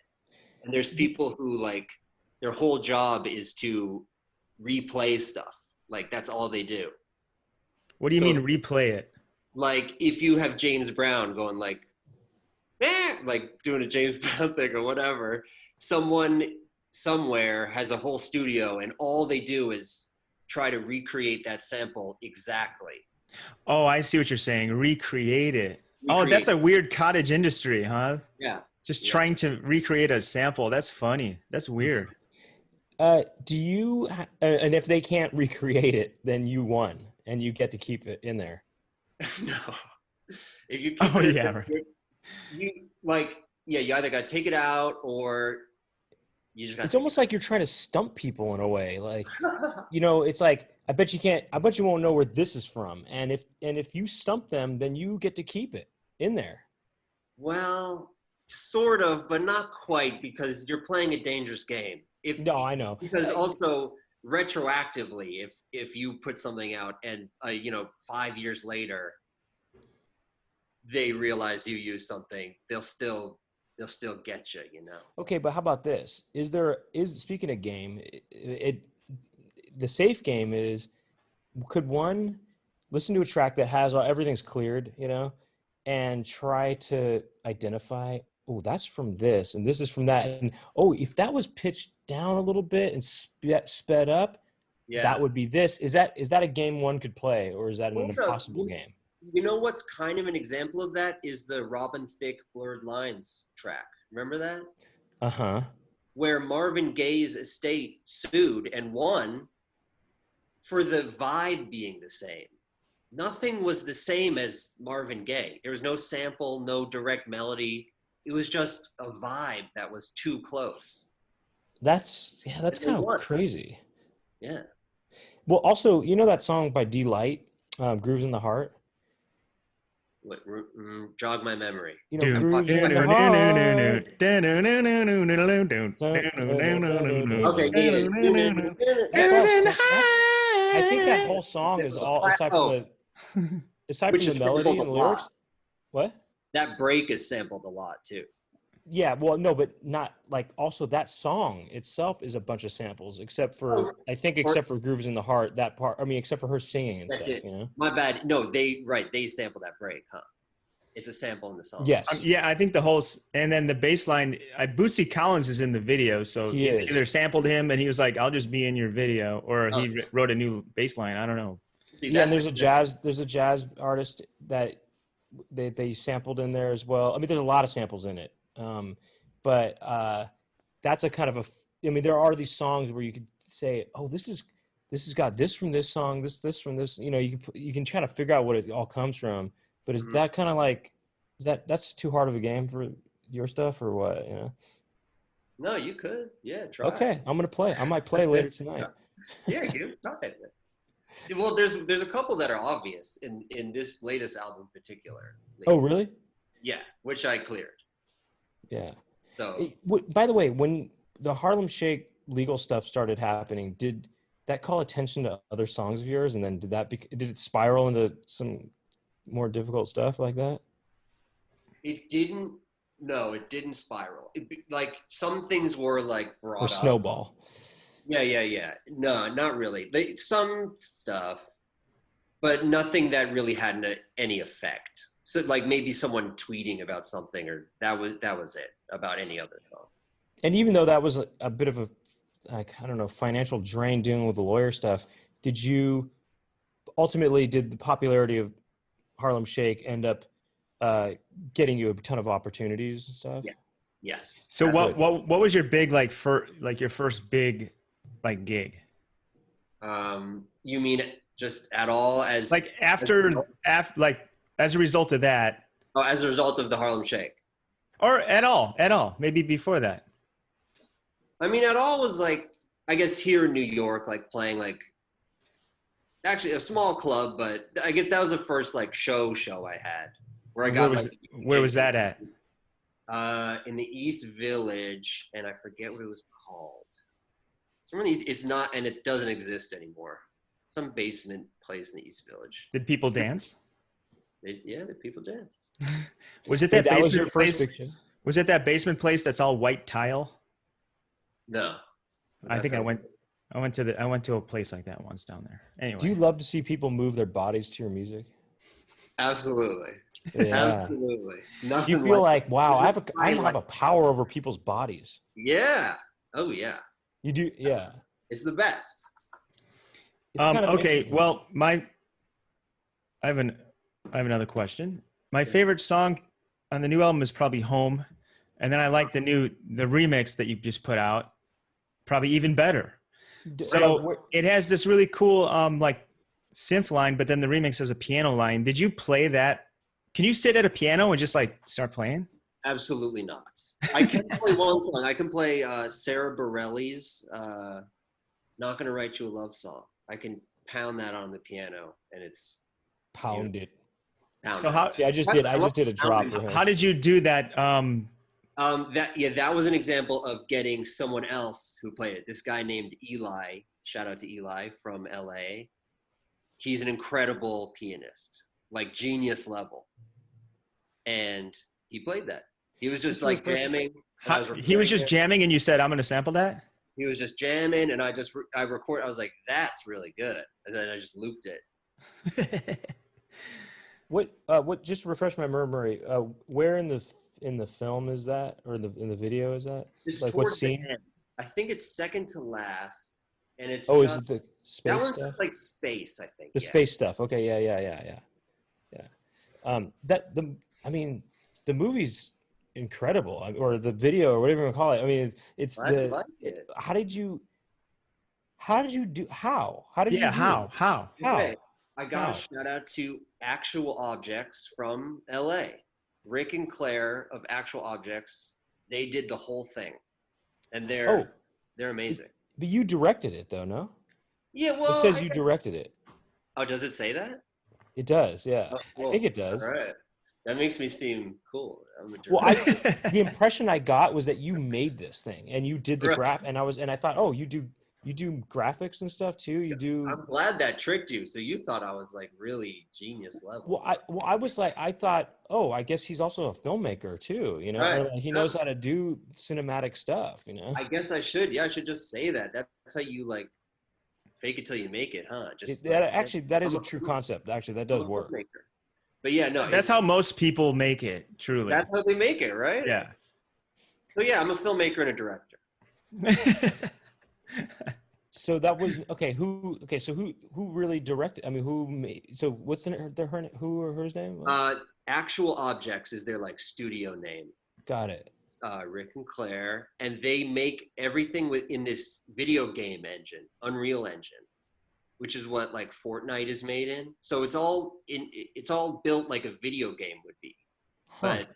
D: And there's people who like their whole job is to replay stuff. Like that's all they do.
A: What do you
D: So
A: mean replay it?
D: like if you have James Brown going like, like doing a James Brown thing or whatever, someone somewhere has a whole studio and all they do is try to recreate that sample exactly.
A: Oh, I see what you're saying. Recreate it. Oh,
D: Recreate.
A: that's a weird cottage industry, huh?
D: Yeah.
A: Just
D: Yeah.
A: trying to recreate a sample. That's funny. That's weird.
B: Do you, and if they can't recreate it, then you won and you get to keep it in there.
D: No. If you keep
A: Oh,
D: it,
A: yeah, right.
D: you like, yeah, you either got to take it out or you just got.
B: It's almost like you're trying to stump people in a way. Like, you know, it's like, I bet you won't know where this is from. And if you stump them, then you get to keep it in there.
D: Well, sort of, but not quite, because you're playing a dangerous game.
B: No, I know.
D: Because also retroactively, if you put something out and you know 5 years later they realize you used something, they'll still get you, you know.
B: Okay, but how about this? Speaking of game, the safe game is, could one listen to a track that has everything's cleared, you know, and try to identify, oh, that's from this and this is from that, and oh, if that was pitched down a little bit and sped up,
D: Yeah,
B: that would be this. Is that a game one could play, or is that an
D: Sort of.
B: impossible game?
D: You know what's kind of an example of that is the Robin Thicke Blurred Lines track. Remember that?
B: Uh-huh.
D: Where Marvin Gaye's estate sued and won for the vibe being the same. Nothing was the same as Marvin Gaye. There was no sample, no direct melody. It was just a vibe that was too close.
B: That's kind of
D: won.
B: crazy.
D: Yeah.
B: Well, also, you know that song by D-Light, Grooves in the Heart?
D: What, jog my memory.
B: You know, Grooves in the Heart.
D: Okay, yeah.
B: I think that whole song is all, aside from the melody and the lyrics. What?
D: That break is sampled a lot too.
B: Yeah, well, no, but not like, also that song itself is a bunch of samples, except for Grooves in the Heart, that part. I mean, except for her singing and stuff, you know?
D: My bad. No, they sample that break, huh? It's a sample in the song.
B: Yes.
A: Yeah, I think and then the bass line, Bootsy Collins is in the video, so he either sampled him and he was like, I'll just be in your video, or he wrote a new bass line. I don't know.
B: See, yeah, and there's a jazz artist that they sampled in there as well. I mean, there's a lot of samples in it. But that's a kind of I mean, there are these songs where you could say, oh, this has got this from this song, this from this. You can try to figure out what it all comes from. But is that kind of like, that's too hard of a game for your stuff or what?
D: No, you could. Yeah, try.
B: Okay, I'm gonna play. I might play later tonight.
D: Yeah, give it a try. Well, there's a couple that are obvious in this latest album in particular.
B: Oh, really?
D: Yeah, which I cleared.
B: Yeah.
D: So,
B: by the way, when the Harlem Shake legal stuff started happening, did that call attention to other songs of yours, and then did it spiral into some more difficult stuff like that?
D: it didn't. No, it didn't spiral. Like some things were like brought
B: Or
D: up.
B: snowball?
D: Yeah. No, not really. Some stuff, but nothing that really had any effect. So like maybe someone tweeting about something, or that was it about any other song.
B: And even though that was a bit of a, like, I don't know, financial drain dealing with the lawyer stuff, did the popularity of Harlem Shake end up getting you a ton of opportunities and stuff?
D: Yeah. Yes.
A: So what was your big your first big like gig?
D: You mean just at all as
A: like after as a result of that?
D: Oh, as a result of the Harlem Shake.
A: Or at all, maybe before that.
D: I mean, at all was like, I guess here in New York, like playing like, actually a small club, but I guess that was the first like show I had where I got
A: where was that at?
D: In the East Village, and I forget what it was called. Some of these, it's not, and it doesn't exist anymore. Some basement place in the East Village.
A: Did people dance?
D: The people danced.
A: Was it that
B: was
A: basement
B: your
A: place?
B: first picture?
A: Was it that basement place that's all white tile?
D: No.
A: I think I went to a place like that once down there. Anyway.
B: Do you love to see people move their bodies to your music?
D: Absolutely.
B: Yeah.
D: Absolutely.
B: Do you feel like wow, I have a power over people's bodies?
D: Yeah. Oh yeah.
B: You do, yeah.
D: It's the best.
A: Okay, well, I have another question. My favorite song on the new album is probably Home, and then I like the remix that you just put out, probably even better. So it has this really cool like synth line, but then the remix has a piano line. Did you play that? Can you sit at a piano and just like start playing?
D: Absolutely not. I can play one song. I can play Sarah Bareilles' "Not Gonna Write You a Love Song." I can pound that on the piano, and it's
B: pounded.
A: So how?
B: Yeah, I just did a drop for him.
A: How did you do that?
D: That was an example of getting someone else who played it. This guy named Eli. Shout out to Eli from LA. He's an incredible pianist, like genius level, and he played that. He was just like jamming.
A: He was just jamming, and you said, "I'm going to sample that."
D: He was just jamming, and I recorded. I was like, "That's really good," and then I just looped it.
B: What? Just refresh my memory. Where in the film is that, or in the video is that?
D: It's
B: like what scene?
D: I think it's second to last, and it's.
B: Oh, is it the space
D: that one's
B: stuff?
D: just like space, I think.
B: The space stuff. Okay, yeah. I mean, the movie's incredible, or the video, or whatever you want to call it. I mean, it's How did you do? How?
D: Okay. I got a shout out to Actual Objects from LA. Rick and Claire of Actual Objects. They did the whole thing, and they're amazing.
B: But you directed it, though, no?
D: Yeah, well,
B: it says you directed it.
D: Oh, does it say that?
B: It does, yeah.
D: Oh, cool.
B: I think it does.
D: All right, that makes me seem cool.
B: Well, the impression I got was that you made this thing and you did the graph, and I thought, oh, you do graphics and stuff too. You do.
D: I'm glad that tricked you. So you thought I was like really genius level.
B: I was like, I thought, oh, I guess he's also a filmmaker too. You know,
D: right.
B: He knows how to do cinematic stuff. You know.
D: I guess I should. Yeah, I should just say that. That's how you like fake it till you make it, huh?
B: That is a true concept. Actually, that does work.
D: But yeah, no.
A: That's how most people make it. Truly.
D: That's how they make it, right?
A: Yeah.
D: So yeah, I'm a filmmaker and a director.
B: So that was okay. So who really directed? I mean, who made? So what's who or hers name?
D: Actual Objects is their like studio name.
B: Got it.
D: Rick and Claire, and they make everything within this video game engine, Unreal Engine, which is what like Fortnite is made in. So it's all built like a video game would be. But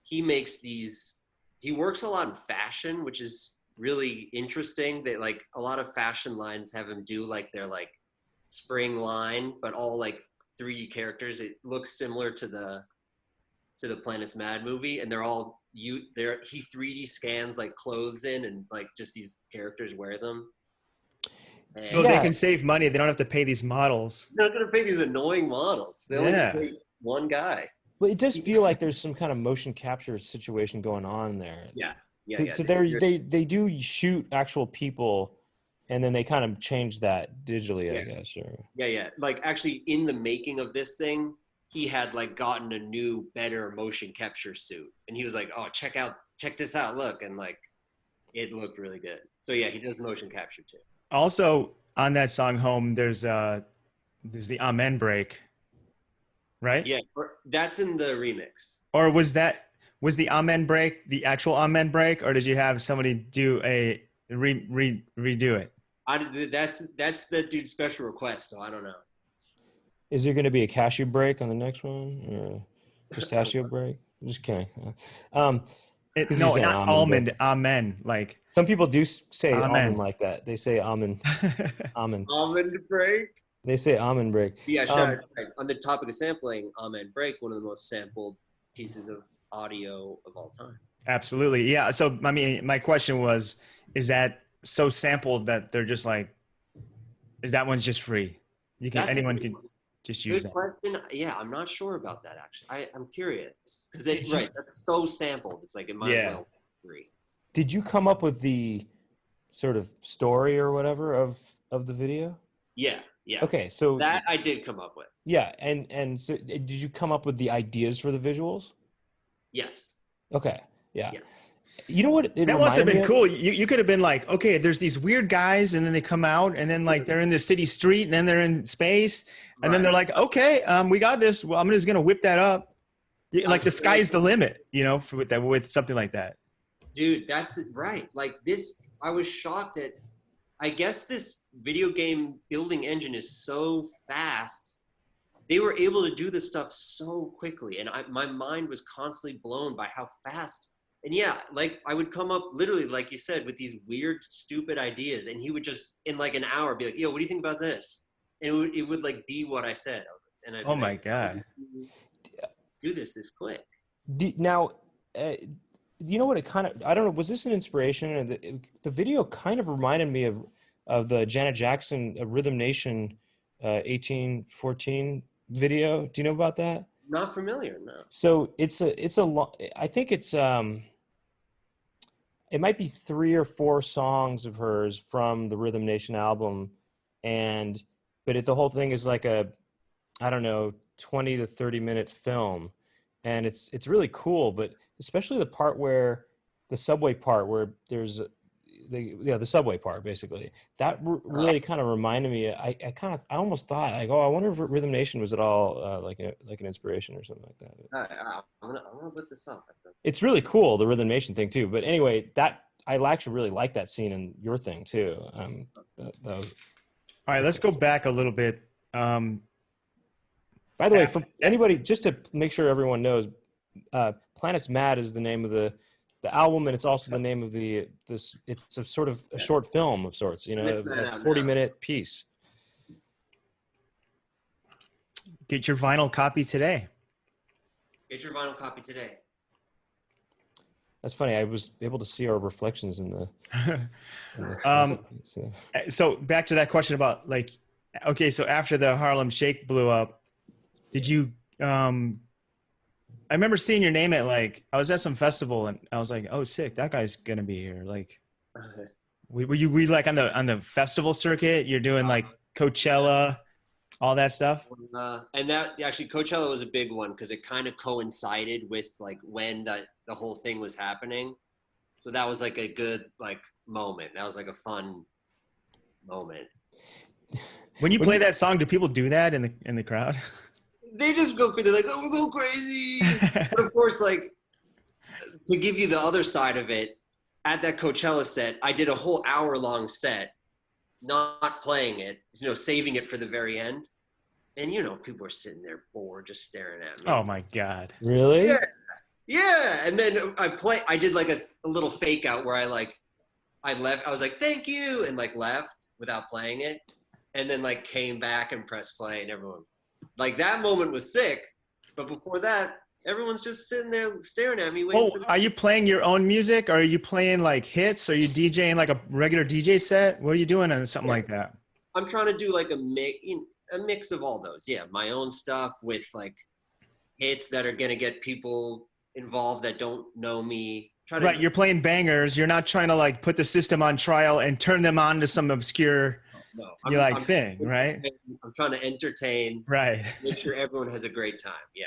D: he makes these. He works a lot in fashion, which is really interesting. That like a lot of fashion lines have him do like their like spring line, but all like 3D characters. It looks similar to the Planet's Mad movie, and he 3D scans like clothes in, and like just these characters wear them. And
A: So they can save money. They don't have to pay these models.
D: they're not gonna pay these annoying models. They only pay one guy.
B: Well, it does feel like there's some kind of motion capture situation going on there.
D: Yeah.
B: So they do shoot actual people, and then they kind of change that digitally, I guess. Or
D: Yeah. Like actually, in the making of this thing, he had like gotten a new, better motion capture suit, and he was like, "Oh, check this out, look!" And like, it looked really good. So yeah, he does motion capture too.
A: Also, on that song "Home," there's the Amen break, right?
D: Yeah, that's in the remix.
A: Or was the Amen break the actual Amen break, or did you have somebody do a redo it?
D: That's the dude's special request, so I don't know.
B: is there going to be a cashew break on the next one, or pistachio break? I'm just kidding.
A: No, not almond. Amen. Like
B: some people do say
A: Amen.
B: almond like that. They say almond. Almond.
D: Almond break.
B: They say almond break.
D: Yeah, on the topic of sampling, Amen break, one of the most sampled pieces of audio of all time.
A: Absolutely. Yeah. So, I mean, my question was, is that so sampled that they're just like, is that one's just free? Anyone can just use that.
D: Question. Yeah, I'm not sure about that actually. I'm curious because that's so sampled. It's like it might as well be free.
B: Did you come up with the sort of story or whatever of the video?
D: Yeah.
B: Okay, so
D: that I did come up with.
B: Yeah, and so did you come up with the ideas for the visuals?
D: Yes.
B: Okay. Yeah. You know what?
A: That must have been cool. You could have been like, okay, there's these weird guys, and then they come out, and then like they're in the city street, and then they're in space, and then they're like, okay, we got this. Well, I'm just gonna whip that up. Like the sky's the limit, with something like that.
D: Dude, that's right. Like this, I was shocked at. I guess this video game building engine is so fast. They were able to do this stuff so quickly, and my mind was constantly blown by how fast. And yeah, like I would come up literally, like you said, with these weird, stupid ideas, and he would just in like an hour be like, "Yo, what do you think about this?" And it would like be what I said. I was like, and I'd
A: my God,
D: do this quick.
B: Now, you know what? It kind of, I don't know. Was this an inspiration? Or the video kind of reminded me of the Janet Jackson Rhythm Nation 1814 video. Do you know about that?
D: Not familiar, no.
B: So I think it's it might be 3 or 4 songs of hers from the Rhythm Nation album, but the whole thing is like a, I don't know, 20 to 30 minute film, and it's really cool. But especially the part where the subway part where there's the subway part, basically, that really kind of reminded me. I almost thought like, I wonder if Rhythm Nation was at all like an inspiration or something like that.
D: I'm gonna look this up.
B: It's really cool, the Rhythm Nation thing too. But anyway, that I actually really like that scene in your thing too. All
A: right, let's go back a little bit.
B: By the way, for anybody, just to make sure everyone knows, Planet's Mad is the name of the album, and it's also the name of it's a sort of a short film of sorts, a 40-minute piece.
A: Get your vinyl copy today.
B: That's funny. I was able to see our reflections in
A: the so back to that question about like, okay, so after the Harlem Shake blew up, did you I remember seeing your name at I was at some festival, and I was like, oh, sick, that guy's gonna be here. Like, were you like on the festival circuit? You're doing like Coachella, all that stuff.
D: And that actually Coachella was a big one because it kind of coincided with like when the whole thing was happening. So that was like a good like moment. That was like a fun moment.
A: When you play that song, do people do that in the crowd?
D: They just go crazy. They're like, "Oh, we're going crazy!" But of course, like to give you the other side of it, at that Coachella set, I did a whole hour-long set, not playing it, saving it for the very end. And, people were sitting there bored, just staring at me.
A: Oh, my God.
B: Really?
D: Yeah. And then I did like a little fake out where I left. I was like, thank you. And left without playing it. And then came back and pressed play, and everyone, that moment was sick. But before that, everyone's just sitting there staring at me.
A: Are you playing your own music? Or are you playing hits? Are you DJing a regular DJ set? What are you doing on something like that?
D: I'm trying to do a mix of all those. Yeah, my own stuff with hits that are gonna get people involved that don't know me.
A: Right, you're playing bangers. You're not trying to put the system on trial and turn them on to some obscure thing, right?
D: I'm trying to entertain.
A: Right.
D: Make sure everyone has a great time. Yeah.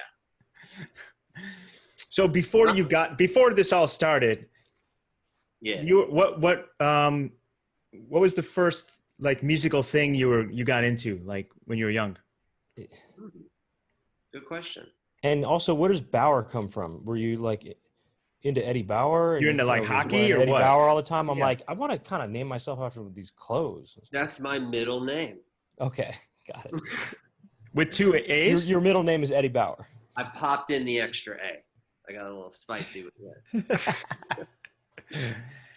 A: So before this all started, what was the first musical thing you got into when you were young?
D: Good question.
B: And also, where does Baauer come from? Were you into Eddie Baauer?
A: You're into hockey or
B: Eddie
A: what?
B: Baauer all the time. I'm I want to kind of name myself after these clothes.
D: That's my middle name.
B: Okay, got it.
A: With 2 A's?
B: Your middle name is Eddie Baauer.
D: I popped in the extra A. I got a little spicy with that.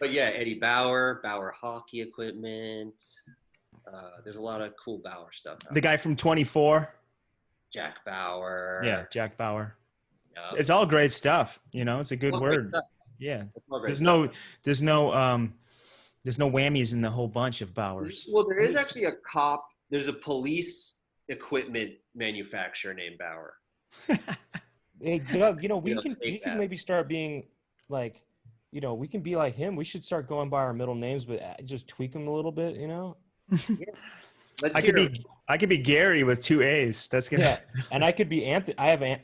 D: But yeah, Eddie Baauer, Baauer hockey equipment. There's a lot of cool Baauer stuff.
A: The guy from 24?
D: Jack Baauer.
A: Yeah, Jack Baauer.
D: Yep.
A: It's all great stuff. It's a good word. Yeah. There's no whammies in the whole bunch of Bauers.
D: Well, there is actually there's a police equipment manufacturer named Baauer.
B: Hey, Doug, we can maybe start being we can be like him. We should start going by our middle names, but just tweak them a little bit,
D: Yeah.
A: I could be Gary with 2 A's. That's gonna.
B: Yeah, and I could be Anthony.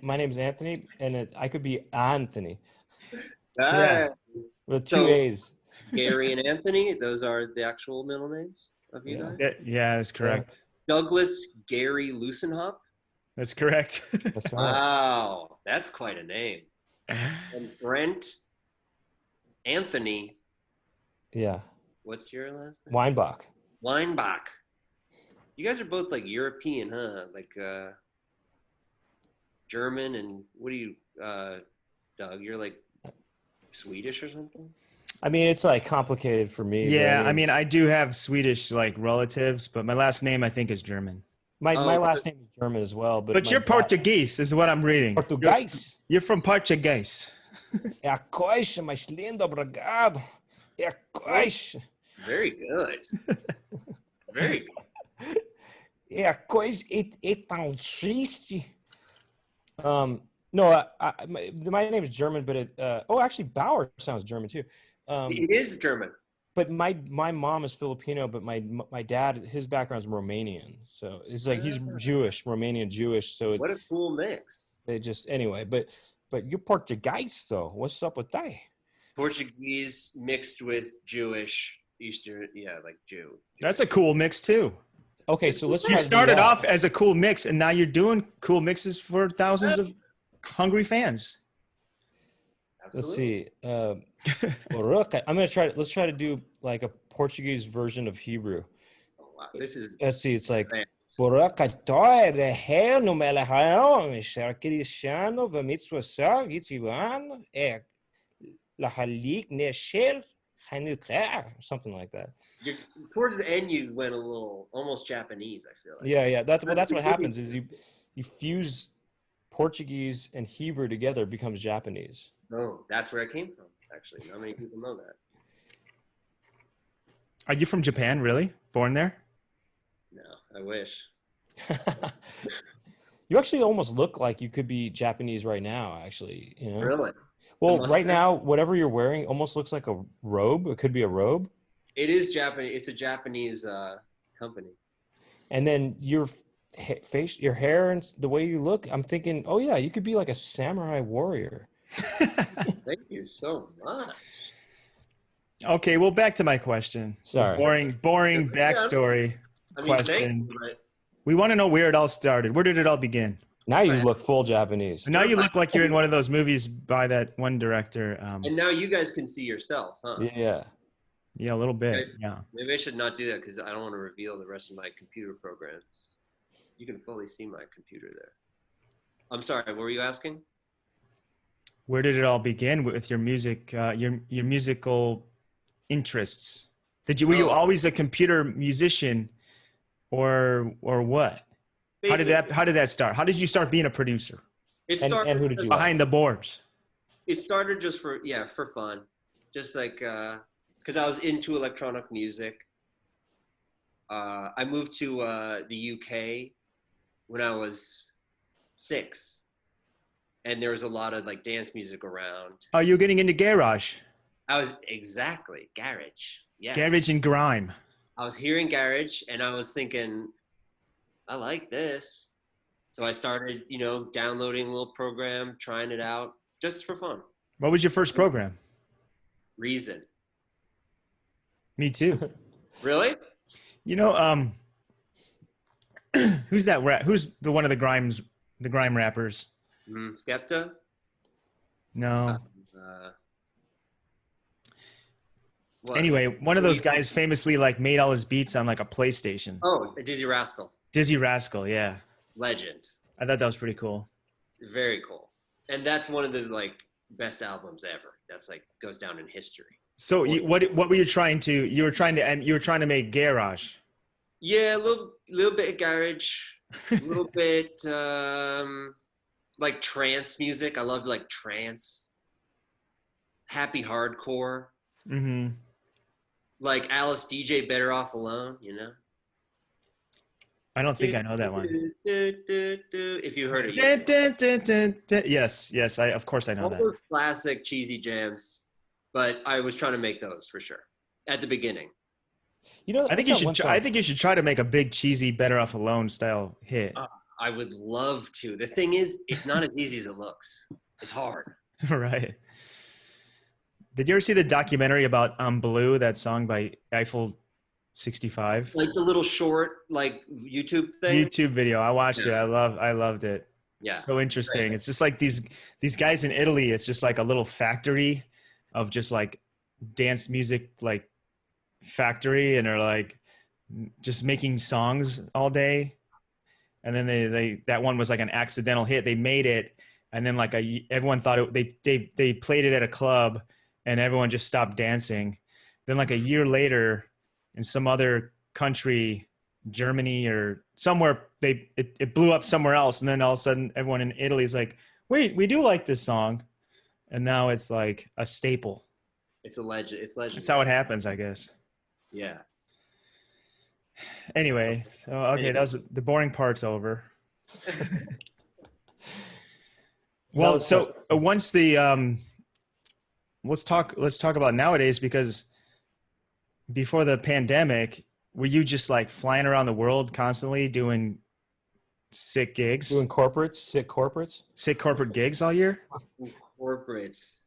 B: My name is Anthony, and I could be Anthony. With 2 A's.
D: Gary and Anthony, those are the actual middle names of you guys?
A: Yeah, that's correct.
D: Douglas Gary Loosenhop?
A: That's correct.
B: That's right.
D: Wow, that's quite a name. And Brent Anthony.
B: Yeah.
D: What's your last name?
B: Weinbach.
D: You guys are both European, huh? German, and what are you, Doug? You're Swedish or something?
B: I mean, it's complicated for me.
A: Yeah, I do have Swedish relatives, but my last name I think is German.
B: My last name is German as well,
A: but you're Portuguese, is what I'm reading.
B: Portuguese.
A: You're from Portuguese.
B: É a coisa mais linda, obrigado. É a coisa.
D: Very good. Very good.
B: É a coisa é tão triste. No, my name is German, but actually Baauer sounds German too.
D: It is German.
B: But my mom is Filipino, but my dad, his background's Romanian. So it's he's Jewish, Romanian Jewish. So
D: what a cool mix.
B: They anyway, but you're Portuguese though. What's up with that?
D: Portuguese mixed with Jewish, Eastern, Jew.
A: That's a cool mix too.
B: Okay, so let's.
A: You started off as a cool mix, and now you're doing cool mixes for thousands of hungry fans.
D: Absolutely.
B: Let's see. I'm gonna try. Let's try to do a Portuguese version of Hebrew.
D: Oh, wow. This is.
B: Let's see. It's like. Something like that.
D: Towards the end, you went a little almost Japanese. I feel like.
B: Yeah. That's what happens is you fuse Portuguese and Hebrew together, it becomes Japanese.
D: Oh, that's where it came from. Actually, not many people know that.
A: Are you from Japan? Really? Born there?
D: No, I wish.
B: You actually almost look like you could be Japanese right now. Actually,
D: Really?
B: Well, right now, whatever you're wearing almost looks like a robe. It could be a robe.
D: It is Japanese. It's a Japanese company.
B: And then your face, your hair, and the way you look, I'm thinking, oh yeah, you could be like a samurai warrior.
D: Thank you so much.
A: Okay, well, back to my question.
B: Sorry.
A: Boring backstory question.
D: Thank you, but
A: We want to know where it all started. Where did it all begin?
B: Now you
D: Right.
B: look full Japanese.
A: And now you look like you're in one of those movies by that one director.
D: And now you guys can see yourself, huh?
B: Yeah.
A: Yeah, a little bit.
D: Okay.
A: Yeah.
D: Maybe I should not do that because I don't want to reveal the rest of my computer programs. You can fully see my computer there. I'm sorry, what were you asking?
A: Where did it all begin with your music, your musical interests? Were you always a computer musician, or what?
D: Basically,
A: How did that start? How did you start being a producer
D: it
B: And
D: started
B: who did you
A: behind the boards?
D: It started just for fun, just like because I was into electronic music. I moved to the UK when I was 6, and there was a lot of like dance music around.
A: Oh, you're getting into garage,
D: I was exactly garage. Yes.
A: garage and grime.
D: I was hearing garage, and I was thinking, I like this. So I started, downloading a little program, trying it out, just for fun.
A: What was your first program?
D: Reason.
A: Me too.
D: Really?
A: Who's that? Who's the one of the grime rappers?
D: Skepta?
A: No.
D: What?
A: Anyway, one of those guys famously like made all his beats on like a PlayStation.
D: Oh, Dizzy Rascal.
A: Dizzy Rascal, yeah.
D: Legend.
A: I thought that was pretty cool.
D: Very cool. And that's one of the like best albums ever. That's like goes down in history.
A: So what were you trying to? You were trying to make garage.
D: Yeah, a little bit of garage, a little bit like trance music. I loved like trance, happy hardcore.
A: Mm-hmm.
D: Like Alice DJ, Better Off Alone.
A: I don't think I know that one.
D: If you heard it,
A: yes. Of course I know
D: all
A: that.
D: those classic cheesy jams. But I was trying to make those for sure at the beginning.
A: I think you should try to make a big cheesy Better Off Alone style hit.
D: I would love to. The thing is, it's not as easy as it looks. It's hard.
A: Right. Did you ever see the documentary about Blue, that song by Eiffel 65?
D: Like the little short, like YouTube thing.
A: YouTube video. I watched it. I loved it.
D: Yeah.
A: So interesting. Right. It's just like these guys in Italy. It's just like a little factory of just like dance music, like factory, and they're like just making songs all day. And then they that one was like an accidental hit. They made it, and then like everyone thought they played it at a club, and everyone just stopped dancing. Then like a year later, in some other country, Germany or somewhere, it blew up somewhere else, and then all of a sudden everyone in Italy is like, wait, we do like this song. And now it's like a staple.
D: It's a legend. It's legend.
A: That's how it happens, I guess.
D: Yeah.
A: Anyway, so okay, that was the boring part's over. Well, so once the let's talk about nowadays, because before the pandemic, were you just like flying around the world constantly doing sick gigs?
B: Doing sick corporate
A: gigs all year?
D: Corporates,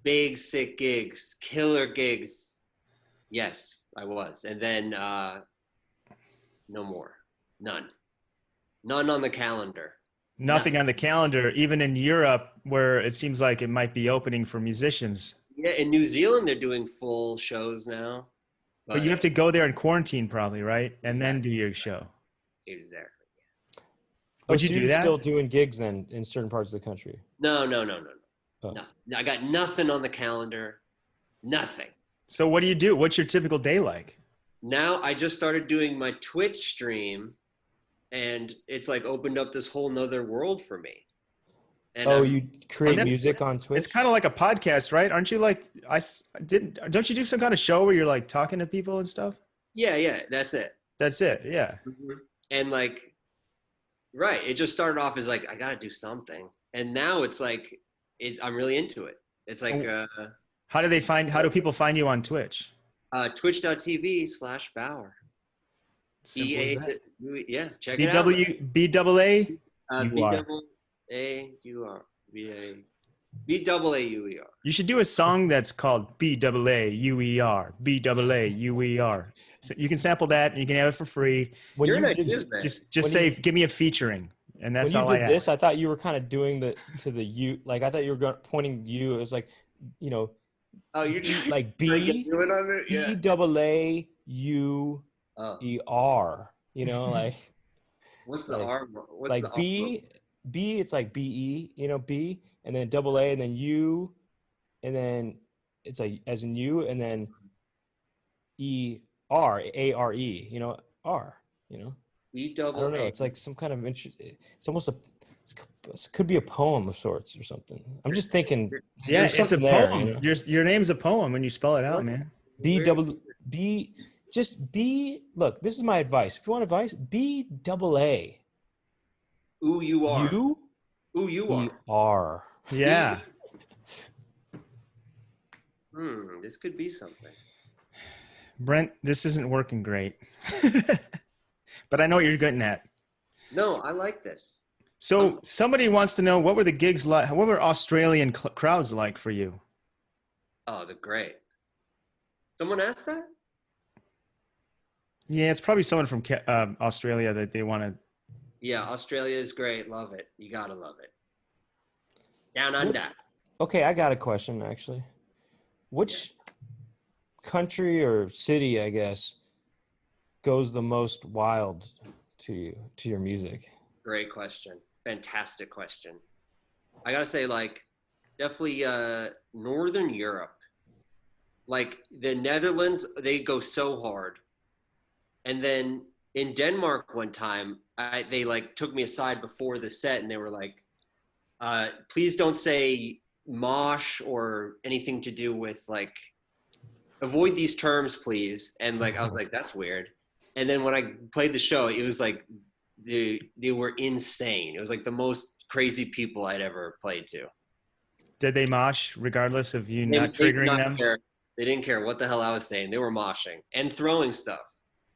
D: big sick gigs, killer gigs. Yes, I was. And then no more. None on the calendar.
A: Nothing on the calendar, even in Europe, where it seems like it might be opening for musicians.
D: Yeah, in New Zealand, they're doing full shows now.
A: But you have to go there in quarantine probably, right? And then do your show.
D: Exactly.
A: Would you do that?
B: Still doing gigs then in certain parts of the country?
D: No.
B: Oh.
D: No. I got nothing on the calendar. Nothing.
A: So what do you do? What's your typical day like?
D: Now I just started doing my Twitch stream, and it's like opened up this whole nother world for me. And
B: you create music on Twitch?
A: It's kind of like a podcast, right? Aren't you like, don't you do some kind of show where you're like talking to people and stuff?
D: Yeah, that's it.
A: That's it, yeah.
D: Mm-hmm. And like, right, it just started off as like, I got to do something. And now it's like, I'm really into it. It's like,
A: how do people find you on Twitch?
D: Twitch.tv/Baauer. Yeah, check it out.
A: BAAUR.
D: BAAUER.
A: You should do a song that's called BAAUER. BAAUER. So you can sample that and you can have it for free.
D: Just say,
A: give me a featuring. and that's
B: when you
A: all I
B: did this,
A: ask.
B: I thought you were kind of doing the U. Like I thought you were pointing you. It was like, you know,
D: Oh, you're trying
B: like
D: to get
B: B
D: you in on it? Yeah. Oh,
B: BAAUER. You know,
D: what's the
B: like
D: R? What's the
B: like
D: R?
B: B. It's like BE. You know, B, and then double A, and then U, and then it's like as in you, and then ARE. You know, R. You know.
D: E
B: I
D: double
B: don't know.
D: A.
B: It's like some kind of it's almost it could be a poem of sorts or something. I'm just thinking
A: Yeah,
B: there's
A: it's a
B: something there, you
A: poem.
B: know.
A: Your name's a poem when you spell it out, man.
B: B double B just B look, this is my advice. If you want advice, B double A
D: Ooh, you are.
B: U
D: Ooh, you
B: E
D: are.
B: R.
A: Yeah.
D: This could be something.
A: Brent, this isn't working great. But I know what you're getting at.
D: No, I like this.
A: So somebody wants to know, what were the gigs like? What were Australian crowds like for you?
D: Oh, they're great. Someone asked that?
A: Yeah, it's probably someone from Australia that they want to.
D: Yeah, Australia is great. Love it. You gotta love it. Down
B: What-
D: under.
B: Okay, I got a question actually. Which country or city, I guess, goes the most wild to your music?
D: Great question. Fantastic question. I gotta say, like, definitely Northern Europe. Like the Netherlands, they go so hard. And then in Denmark one time, they like took me aside before the set and they were like, please don't say mosh or anything to do with like, avoid these terms, please. And like, I was like, that's weird. And then when I played the show, it was like, they were insane. It was like the most crazy people I'd ever played to.
A: Did they mosh regardless of you not
D: They did
A: triggering
D: not
A: them?
D: care. They didn't care what the hell I was saying. They were moshing and throwing stuff,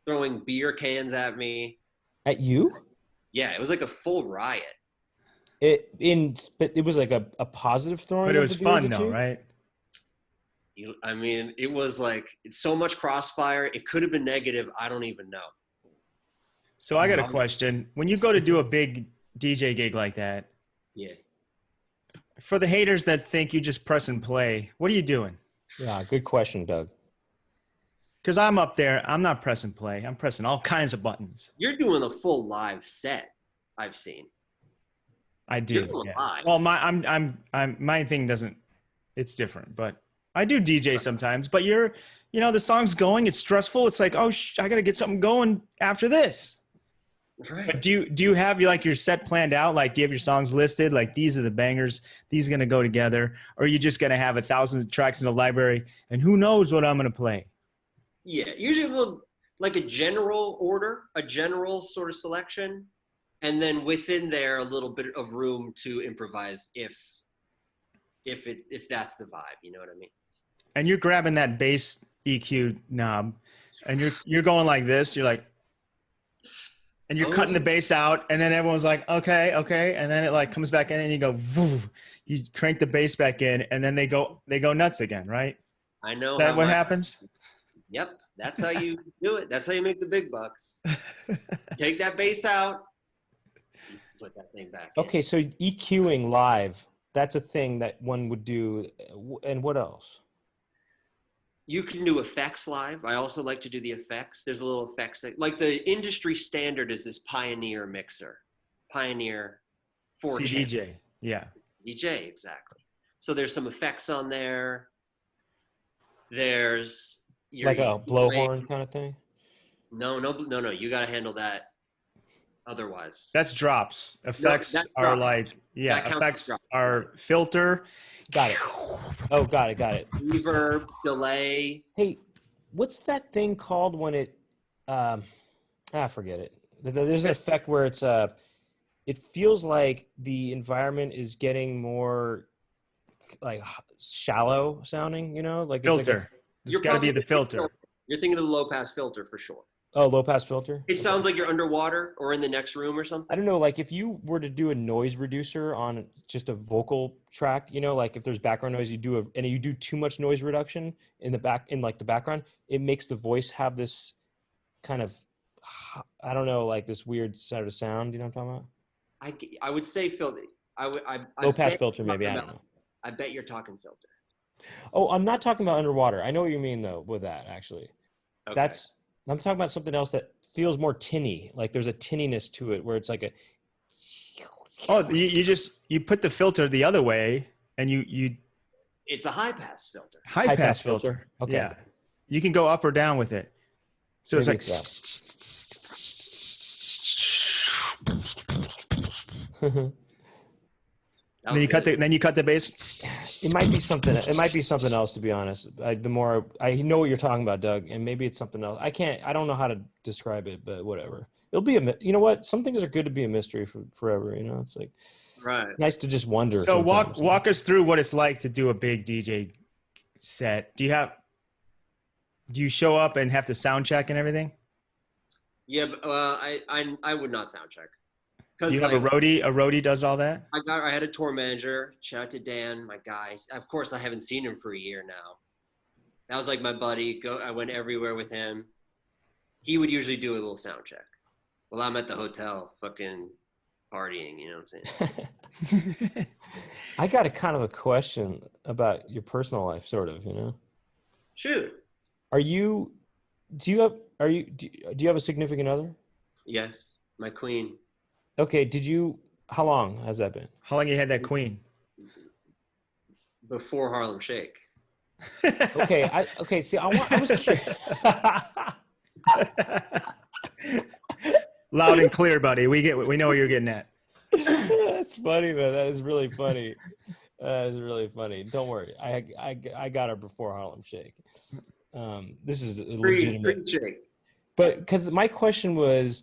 D: throwing beer cans at me.
B: At you?
D: Yeah, it was like a full riot.
B: It was like a positive throwing
A: But it
B: of
A: was
B: the beer
A: fun
B: at
A: though,
B: you?
A: right?
D: I mean, it was like it's so much crossfire. It could have been negative. I don't even know.
A: So I got a question. When you go to do a big DJ gig like that,
D: Yeah.
A: for the haters that think you just press and play, what are you doing?
B: Yeah, good question, Doug.
A: Because I'm up there, I'm not pressing play. I'm pressing all kinds of buttons.
D: You're doing a full live set. I've seen.
A: I
D: You're
A: do.
D: doing
A: Yeah.
D: live.
A: Well, my thing doesn't. It's different, but I do DJ sometimes. But the song's going. It's stressful. It's like, oh, I got to get something going after this.
D: Right.
A: But do you have your set planned out? Like, do you have your songs listed? Like, these are the bangers. These are gonna go together. Or are you just gonna have 1,000 tracks in the library and who knows what I'm gonna play?
D: Yeah, usually like a general order, a general sort of selection, and then within there a little bit of room to improvise if that's the vibe. You know what I mean?
A: And you're grabbing that bass EQ knob, and you're going like this. You're like. And you're cutting the bass out, and then everyone's like, okay, and then it like comes back in, and you go, Voo. You crank the bass back in, and then they go nuts again, right?
D: I know.
A: Is that what happens?
D: Yep, that's how you do it. That's how you make the big bucks. Take that bass out, put that thing back.
B: Okay, so EQing live, that's a thing that one would do. And what else?
D: You can do effects live. I also like to do the effects. There's a little effects. Like the industry standard is this Pioneer mixer. Pioneer 4
A: CDJ. Yeah.
D: DJ, exactly. So there's some effects on there. There's
B: like a blowhorn kind of thing?
D: No. You got to handle that otherwise.
A: That's drops. Effects are drops. Like, yeah, effects are filter.
B: Got it. Oh, got it.
D: Reverb, delay.
B: Hey, what's that thing called when it? Forget it. There's an effect where it's it feels like the environment is getting more like shallow sounding. You know, like
A: filter. It's got to be the filter.
D: You're thinking of the low pass filter for sure.
B: Oh, low pass filter?
D: It sounds like you're underwater or in the next room or something.
B: I don't know. Like if you were to do a noise reducer on just a vocal track, you know, like if there's background noise, you do too much noise reduction in the background, it makes the voice have this kind of, I don't know, like this weird sort of sound. You know what I'm talking about?
D: I would say filter. I
B: Low pass
D: bet
B: filter,
D: you're
B: maybe. I
D: talking
B: don't
D: about-
B: know.
D: I bet you're talking filter.
B: Oh, I'm not talking about underwater. I know what you mean though with that. Actually,
D: Okay.
B: I'm talking about something else that feels more tinny. Like there's a tinniness to it where it's like a.
A: Oh, you put the filter the other way, and you
D: It's a high pass filter.
A: high pass filter.
B: Okay.
A: Yeah, you can go up or down with it. So
B: Maybe
A: it's like.
D: That
A: Then
D: was
A: you cut
D: good.
A: the bass.
B: It might be something. It might be something else, to be honest. The more I know what you're talking about, Doug, and maybe it's something else. I don't know how to describe it, but whatever. It'll be you know what? Some things are good to be a mystery for forever. You know, it's like
D: Right.
B: nice to just wonder.
A: So
B: sometimes.
A: walk us through what it's like to do a big DJ set. Do you show up and have to sound check and everything?
D: Yeah, but, I would not sound check.
A: Do you have a roadie? A roadie does all that?
D: I had a tour manager. Shout out to Dan, my guy. Of course, I haven't seen him for a year now. That was like my buddy. I went everywhere with him. He would usually do a little sound check. Well, I'm at the hotel, fucking partying. You know what I'm saying?
B: I got a kind of a question about your personal life, sort of. You know,
D: Shoot.
B: do you have a significant other?
D: Yes, my queen.
B: Okay. How long has that been?
A: How long you had that queen?
D: Before Harlem Shake.
B: Okay. See, I was curious.
A: Loud and clear, buddy. We know what you're getting at.
B: That's funny, man. That is really funny. That is really funny. Don't worry. I got her before Harlem Shake. This is a legitimate.
D: Pre-Shake.
B: But because my question was,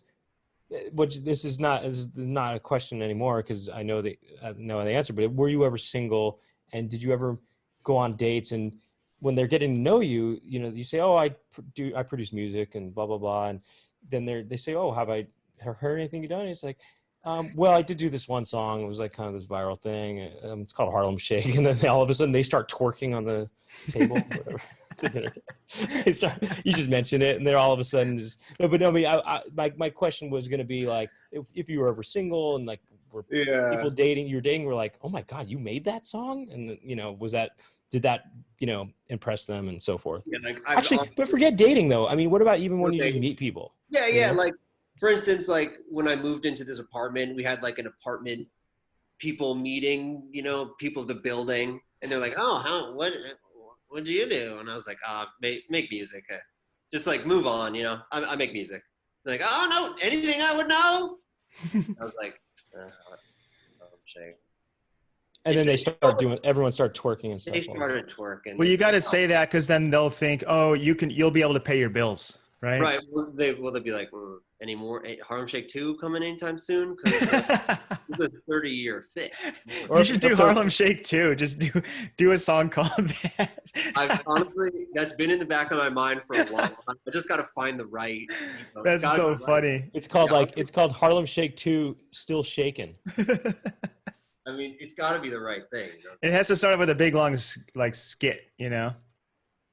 B: which this is not a question anymore because I know the answer. But were you ever single, and did you ever go on dates? And when they're getting to know you, you know, you say, "Oh, I produce music and blah blah blah," and then they say, "Oh, have I heard anything you've done?" And it's like, well, I did do this one song. It was like kind of this viral thing. It's called Harlem Shake, and then all of a sudden they start twerking on the table. Whatever. You just mentioned it, and they're all of a sudden just. But no, I mean, my question was going to be like, if you were ever single and like were people dating, you were dating, were like, oh my god, you made that song, and you know, did that impress them and so forth?
D: Yeah, like,
B: Actually, but forget dating though. I mean, what about even when you just meet people?
D: Yeah.
B: You know?
D: Like for instance, like when I moved into this apartment, we had like an apartment people meeting. You know, people of the building, and they're like, "Oh, what do you do?" And I was like, make music. Just like move on, you know. I make music. They're like, "Oh no, anything I would know." I was like, shake.
B: And then everyone started twerking and stuff.
D: They started twerking.
A: Well, you got to say that because then they'll think, oh, you'll be able to pay your bills, right?
D: Right. They'll be like, any more Harlem Shake 2 coming anytime soon? Because it's a 30-year fix.
A: You should do Harlem Shake too. Just do a song called that.
D: I've honestly, that's been in the back of my mind for a long time. I just got to find the right.
A: That's so funny.
B: It's called Harlem Shake 2, Still Shaking.
D: I mean, it's got to be the right thing. You know?
A: It has to start with a big long like skit, you know.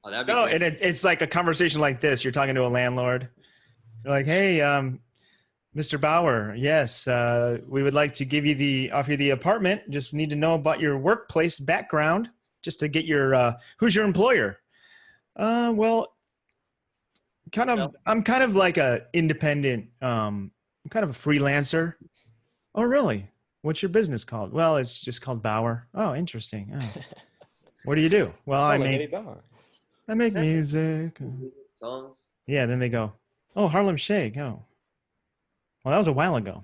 D: Oh, that'd
A: So
D: be great.
A: and it's like a conversation like this. You're talking to a landlord. You're like, hey, Mr. Baauer, yes, we would like to offer you the apartment. Just need to know about your workplace background, just to get your who's your employer? Well, I'm kind of like a independent. I'm kind of a freelancer. Oh, really? What's your business called? Well, it's just called Baauer. Oh, interesting. Oh. What do you do? Well, I make music.
D: Songs.
A: Yeah, then they go, oh, Harlem Shake. Oh, well, that was a while ago.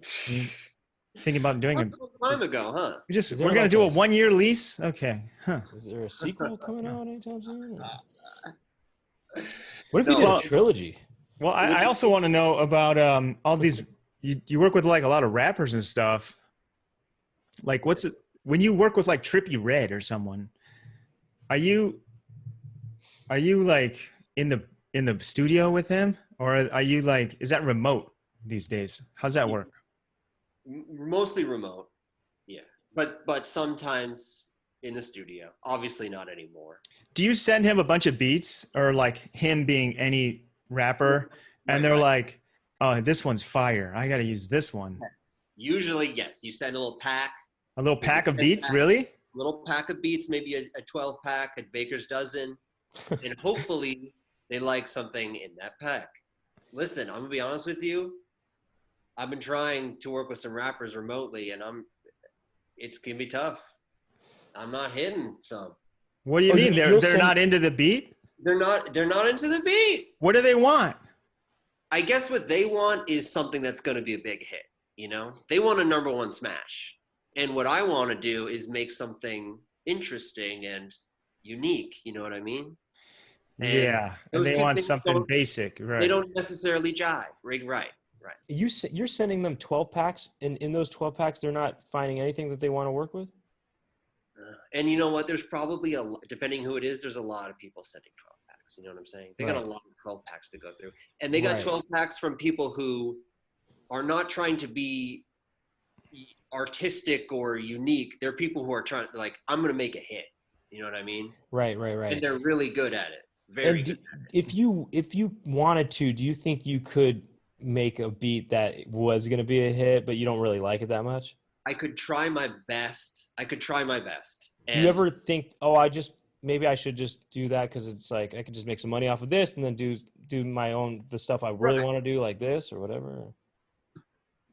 A: Thinking about doing it.
D: That's a time ago, huh?
A: We're gonna do a 1-year lease. Okay. Huh.
B: Is there a sequel coming out anytime soon? What if you did a trilogy?
A: Well, I also want to know about all these. You work with like a lot of rappers and stuff. Like, what's it when you work with like Trippie Redd or someone? Are you like in the studio with him, or are you like, is that remote these days? How's that work?
D: Mostly remote, yeah. But sometimes in the studio. Obviously not anymore.
A: Do you send him a bunch of beats, or like him being any rapper, and they're like, oh, this one's fire, I got to use this one?
D: Usually, yes. You send a little pack.
A: A little pack of beats,
D: pack,
A: really?
D: Little pack of beats, maybe a 12 pack, a baker's dozen, and hopefully they like something in that pack. Listen, I'm gonna be honest with you. I've been trying to work with some rappers remotely, and it's gonna be tough. I'm not hitting some.
A: What do you mean? They're not into the beat?
D: They're not into the beat.
A: What do they want?
D: I guess what they want is something that's going to be a big hit. You know, they want a number one smash. And what I want to do is make something interesting and unique. You know what I mean? And
A: yeah. And they want something basic, right?
D: They don't necessarily jive. Right.
B: You're sending them 12 packs, and in those 12 packs, they're not finding anything that they want to work with?
D: And you know what? There's probably depending who it is, there's a lot of people sending 12 packs. You know what I'm saying? They got a lot of 12 packs to go through. And they got 12 packs from people who are not trying to be artistic or unique. They're people who are trying to, like, I'm going to make a hit. You know what I mean?
B: Right.
D: And they're really good at it. Very good.
B: If you wanted to, do you think you could make a beat that was going to be a hit, but you don't really like it that much?
D: I could try my best.
B: Do you ever think, maybe I should just do that because it's like I could just make some money off of this and then do my own, the stuff I really want to do, like this or whatever?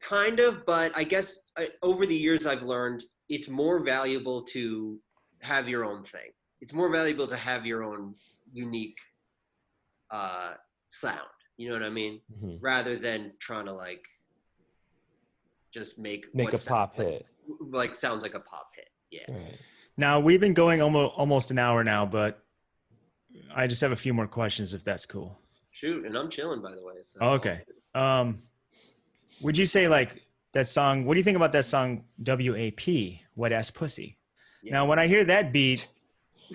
D: Kind of, but I guess over the years I've learned it's more valuable to have your own thing. It's more valuable to have your own unique sound. You know what I mean? Mm-hmm. Rather than trying to like just make
B: a pop hit.
D: Like sounds like a pop hit. Yeah.
B: Right.
A: Now we've been going almost an hour now, but I just have a few more questions if that's cool.
D: Shoot, and I'm chilling by the way. So.
A: Okay. Would you say like that song? What do you think about that song WAP, Wet Ass Pussy? Yeah. Now when I hear that beat,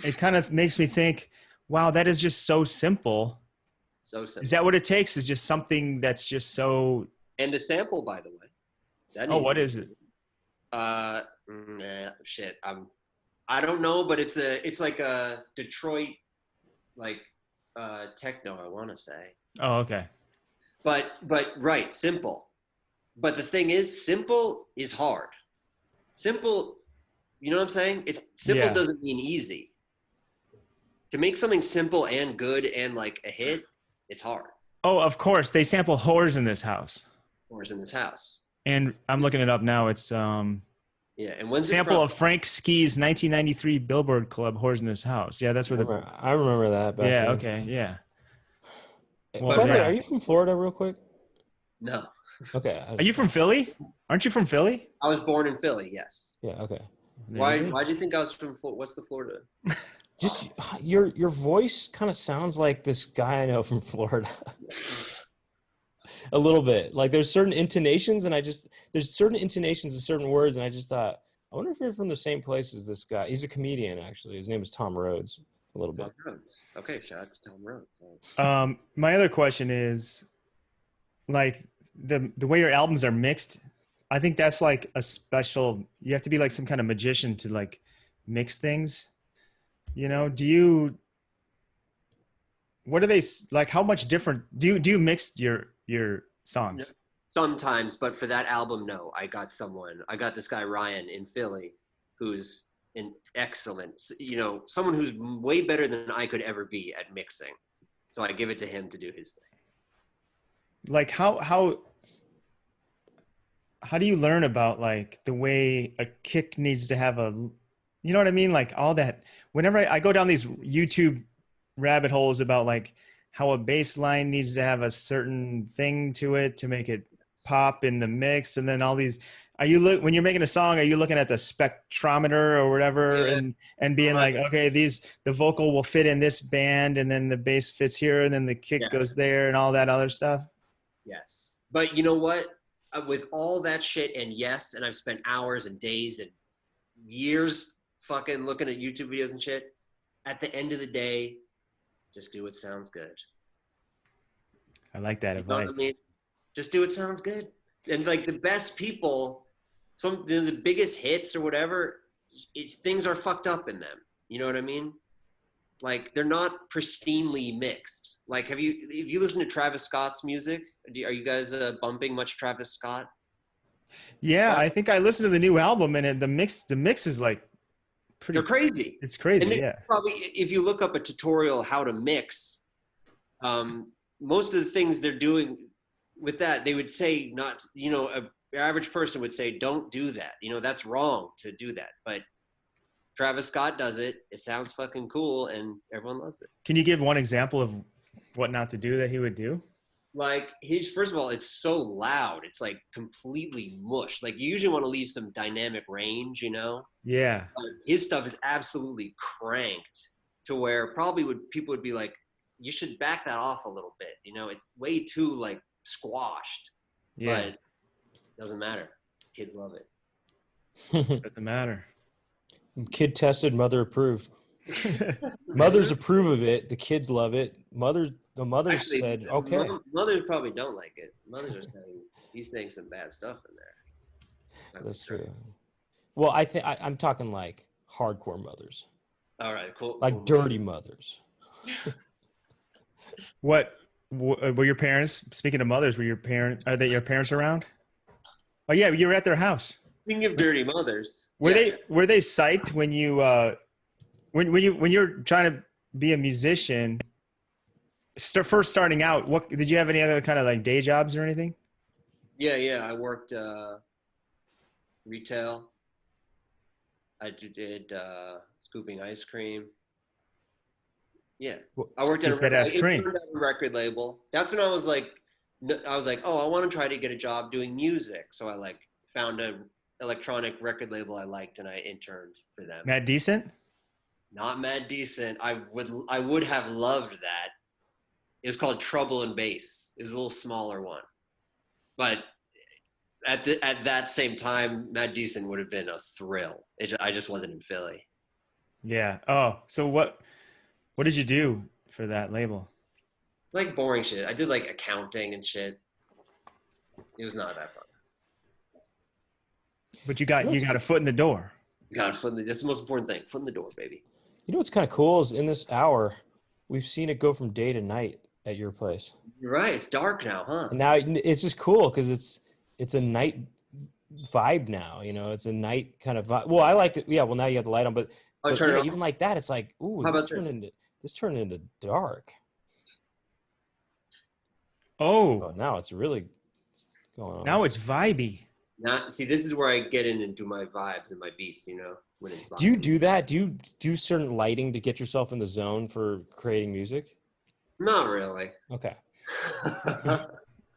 A: it kind of makes me think, wow, that is just so simple.
D: So simple.
A: Is that what it takes? Is just something that's just so.
D: And a sample, by the way.
A: What is it?
D: Shit. I don't know, but it's like a Detroit, like techno. I want to say.
A: Oh, okay.
D: But right, simple. But the thing is, simple is hard. Simple, you know what I'm saying? It's simple doesn't mean easy. To make something simple and good and like a hit, it's hard.
A: Oh, of course. They sample Whores in This House.
D: Whores in This House.
A: And I'm looking it up now. It's
D: and when's
A: sample of Frank Ski's 1993 Billboard Club Whores in This House. Yeah, that's where
B: I remember that.
A: Yeah, okay, yeah.
B: Well, by the way, are you from Florida real quick?
D: No.
B: Okay.
A: Are you from Philly? Aren't you from Philly?
D: I was born in Philly, yes.
B: Yeah, okay.
D: Why'd you think I was from Florida? What's the Florida?
B: Just your voice kind of sounds like this guy I know from Florida. A little bit. Like there's certain intonations and there's certain intonations of certain words and I just thought, I wonder if you're from the same place as this guy. He's a comedian actually. His name is Tom Rhodes. A little bit.
D: Tom Rhodes. Okay, shout out to Tom Rhodes.
A: My other question is like the way your albums are mixed, I think that's like a special, you have to be like some kind of magician to like mix things. You know, what are they like? How much different do you mix your songs?
D: Sometimes, but for that album, no. I got this guy Ryan in Philly, who's an excellent, someone who's way better than I could ever be at mixing. So I give it to him to do his thing.
A: Like how do you learn about like the way a kick needs to have you know what I mean? Like all that, whenever I go down these YouTube rabbit holes about like how a bass line needs to have a certain thing to it to make it pop in the mix. And then all these, when you're making a song, are you looking at the spectrometer or whatever and being like, okay, the vocal will fit in this band and then the bass fits here and then the kick goes there and all that other stuff?
D: Yes. But you know what? With all that shit and I've spent hours and days and years fucking looking at YouTube videos and shit. At the end of the day, just do what sounds good.
A: I like that advice.
D: Know what I mean? Just do what sounds good. And like the best people, the biggest hits or whatever, things are fucked up in them. You know what I mean? Like they're not pristinely mixed. Like if you listen to Travis Scott's music, are you guys bumping much Travis Scott?
A: Yeah, I think I listened to the new album and the mix is like pretty.
D: They're crazy.
A: It's crazy,
D: And
A: yeah.
D: probably, if you look up a tutorial how to mix, most of the things they're doing with that, they would say not. A average person would say, "Don't do that." That's wrong to do that. But Travis Scott does it. It sounds fucking cool, and everyone loves it.
A: Can you give one example of what not to do that he would do?
D: Like first of all, it's so loud. It's like completely mush. Like you usually want to leave some dynamic range,
A: Yeah.
D: But his stuff is absolutely cranked to where probably people would be like, you should back that off a little bit. It's way too like squashed.
A: Yeah.
D: But it doesn't matter. Kids love it.
A: Doesn't matter.
B: Kid tested, mother approved. Mothers approve of it. The kids love it. The mothers
D: Actually,
B: said, okay.
D: Mothers probably don't like it. Mothers are saying he's saying some bad stuff in there.
B: That's true. Well, I'm talking like hardcore mothers.
D: All right, cool.
B: Like
D: cool.
B: dirty mothers.
A: What were your parents? Speaking of mothers, are they your parents around? Oh yeah, you were at their house.
D: Speaking of dirty mothers,
A: Were
D: yes.
A: they psyched when you when you're trying to be a musician? First starting out, what did you have any other kind of like day jobs or anything?
D: Yeah. I worked retail. I did scooping ice cream. Yeah, I worked at a record label. That's when I was like, oh, I want to try to get a job doing music. So I like found a electronic record label I liked, and I interned for them.
A: Mad Decent?
D: Not Mad Decent. I would have loved that. It was called Trouble and Bass. It was a little smaller one, but at that same time, Mad Decent would have been a thrill. I just wasn't in Philly.
A: Yeah. Oh, so what did you do for that label?
D: Like boring shit. I did like accounting and shit. It was not that fun.
A: But you got a foot in the door.
D: That's the most important thing. Foot in the door, baby.
B: You know what's kind of cool is in this hour, we've seen it go from day to night at your place.
D: You're right. It's dark now, huh?
B: And now it's just cool because it's a night vibe now. It's a night kind of vibe. Well, I liked it. Yeah. Well, now you got the light on, but
D: Turn it on.
B: even like that, it's like, ooh, this turned into dark.
A: Oh,
B: now it's really going on.
A: Now it's vibey.
D: See, this is where I get in and do my vibes and my beats, when it's vibey.
B: Do you do that? Do you do certain lighting to get yourself in the zone for creating music?
D: Not really.
B: Okay.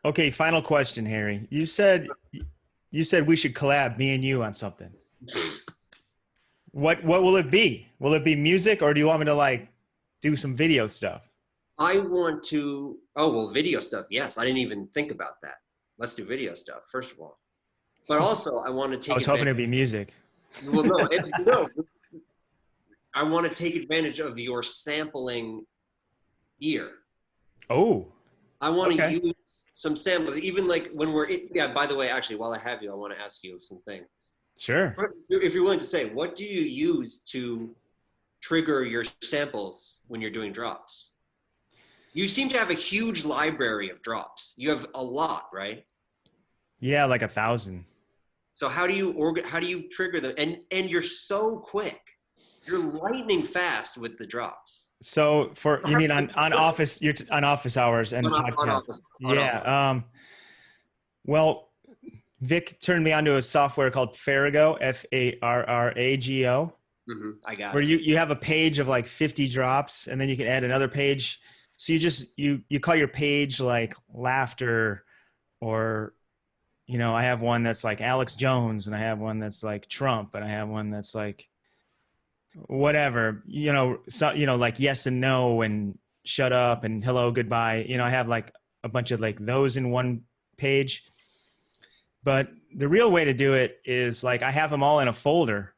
A: Okay, final question, Harry. You said we should collab, me and you, on something. What will it be? Will it be music, or do you want me to like do some video stuff?
D: I want to. Oh well, video stuff. Yes, I didn't even think about that. Let's do video stuff first of all. But also, I want to take.
A: I was hoping it'd be music.
D: Well, no. I want to take advantage of your sampling ear.
A: Oh.
D: I want to use some samples, even like when yeah, by the way, actually, while I have you, I want to ask you some things.
A: Sure.
D: If you're willing to say, what do you use to trigger your samples when you're doing drops? You seem to have a huge library of drops. You have a lot, right?
A: Yeah, like 1,000.
D: So how do you trigger them? And you're so quick. You're lightning fast with the drops.
A: So you mean on office, on office hours and podcast? Yeah. Well, Vic turned me onto a software called Farrago, Farrago.
D: Mm-hmm. I got
A: where
D: it.
A: you have a page of like 50 drops, and then you can add another page. So you call your page like laughter, or I have one that's like Alex Jones, and I have one that's like Trump, and I have one that's like whatever, like yes and no and shut up and hello, goodbye. I have like a bunch of like those in one page. But the real way to do it is like I have them all in a folder.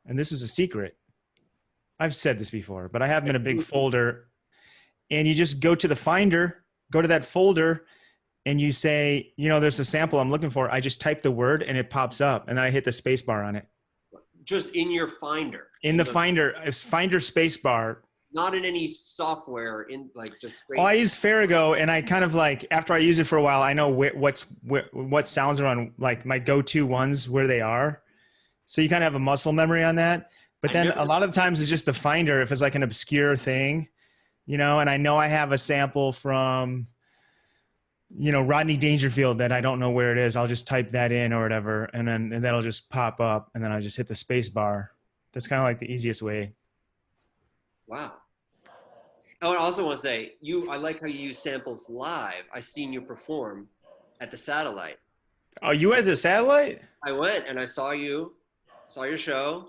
A: And this is a secret. I've said this before, but I have them in a big folder. And you just go to the Finder, go to that folder, and you say, there's a sample I'm looking for. I just type the word and it pops up, and then I hit the space bar on it.
D: Just in your Finder.
A: In the Finder, it's Finder space bar.
D: not in any software, in like just straight.
A: Oh, I use Farrago, and I kind of like after I use it for a while, I know what sounds are on like my go-to ones where they are. So you kind of have a muscle memory on that. But then a lot of times it's just the finder if it's like an obscure thing, you know. And I know I have a sample from, you know, Rodney Dangerfield that I don't know where it is. I'll just type that in or whatever, and that'll just pop up, and then I just hit the space bar. That's kind of like the easiest way.
D: Wow. I also want to say, I like how you use samples live. I seen you perform at the Satellite.
A: Oh, you at the Satellite?
D: I went and I saw your show,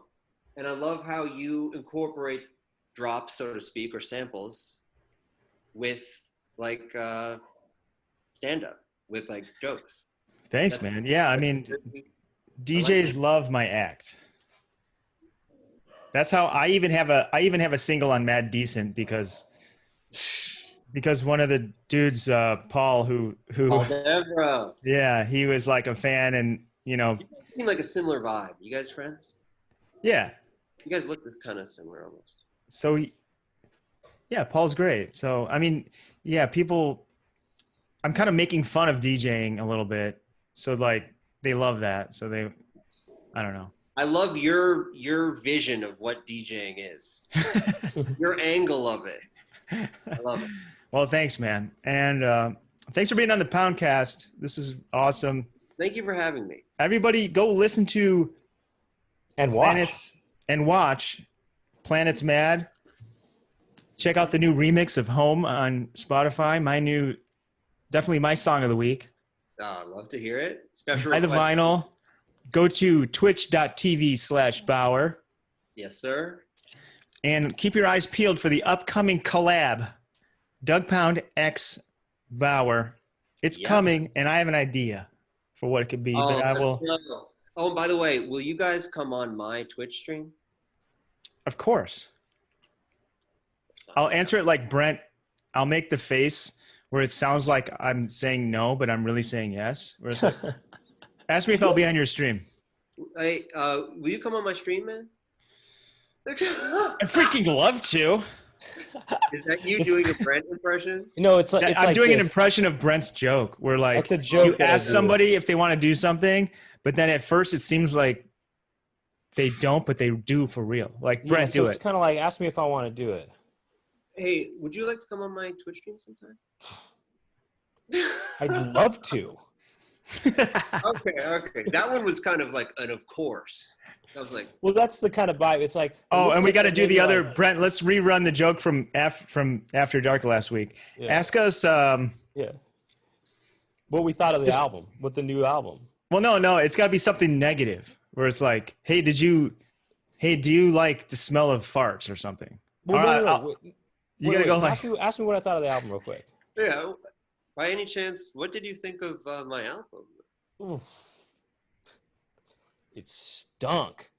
D: and I love how you incorporate drops, so to speak, or samples with like stand-up, with like jokes.
A: Thanks, man. Yeah, I mean, DJs love my act. That's how I even have a single on Mad Decent because one of the dudes, Paul, who yeah, he was like a fan, and you know,
D: you seem like a similar vibe. You guys friends?
A: Yeah.
D: You guys look this kind of similar almost.
A: So, yeah, Paul's great. So, I mean, yeah, I'm kind of making fun of DJing a little bit. So like they love that. So I don't know.
D: I love your vision of what DJing is. Your angle of it. I love it.
A: Well, thanks, man. And thanks for being on the Poundcast. This is awesome.
D: Thank you for having me.
A: Everybody go listen to
B: and
A: watch Planets Mad. Check out the new remix of Home on Spotify. Definitely my song of the week.
D: Oh, I'd love to hear it. Special
A: Buy the vinyl. Go to twitch.tv/Baauer.
D: Yes, sir.
A: And keep your eyes peeled for the upcoming collab, Doug Pound x Baauer. It's coming, and I have an idea for what it could be. But I will.
D: Oh, and by the way, will you guys come on my Twitch stream?
A: Of course. I'll answer it like Brent. I'll make the face where it sounds like I'm saying no, but I'm really saying yes. Where it's like, ask me if I'll be on your stream.
D: Hey, will you come on my stream, man?
A: I freaking love to.
D: Is that you doing a Brent impression?
B: No, it's like
A: I'm doing an impression of Brent's joke. Where like
B: it's a joke
A: you ask somebody if they want to do something, but then at first it seems like they don't, but they do for real. Like Brent, do it.
B: It's kind of like ask me if I want to do it.
D: Hey, would you like to come on my Twitch stream sometime?
B: I'd love to.
D: Okay. That one was kind of like an of course. I was like,
B: well, that's the kind of vibe. It's like,
A: and we got to do the other. Brent, let's rerun the joke from After Dark last week. Yeah. Ask us.
B: What we thought of the album, with the new album.
A: Well, no, it's got to be something negative where it's like, hey, do you like the smell of farts or something?
B: Well,
A: you got to go like.
B: Ask me what I thought of the album real quick.
D: Yeah. By any chance, what did you think of my album?
B: Oof. It stunk.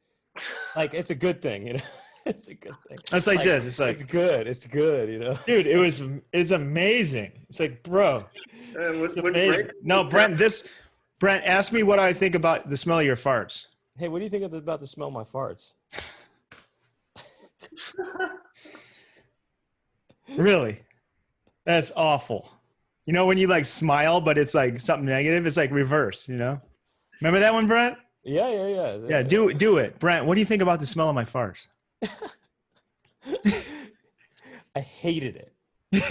B: Like, it's a good thing, you know? It's a good thing.
A: It's like this. It's like
B: it's good, you know?
A: Dude, it's amazing. It's like, bro. Brent, ask me what I think about the smell of your farts.
B: Hey, what do you think about the smell of my farts?
A: Really? That's awful. You know when you like smile, but it's like something negative? It's like reverse, you know? Remember that one, Brent?
B: Yeah.
A: Yeah, do it. Brent, what do you think about the smell of my farts?
B: I hated it.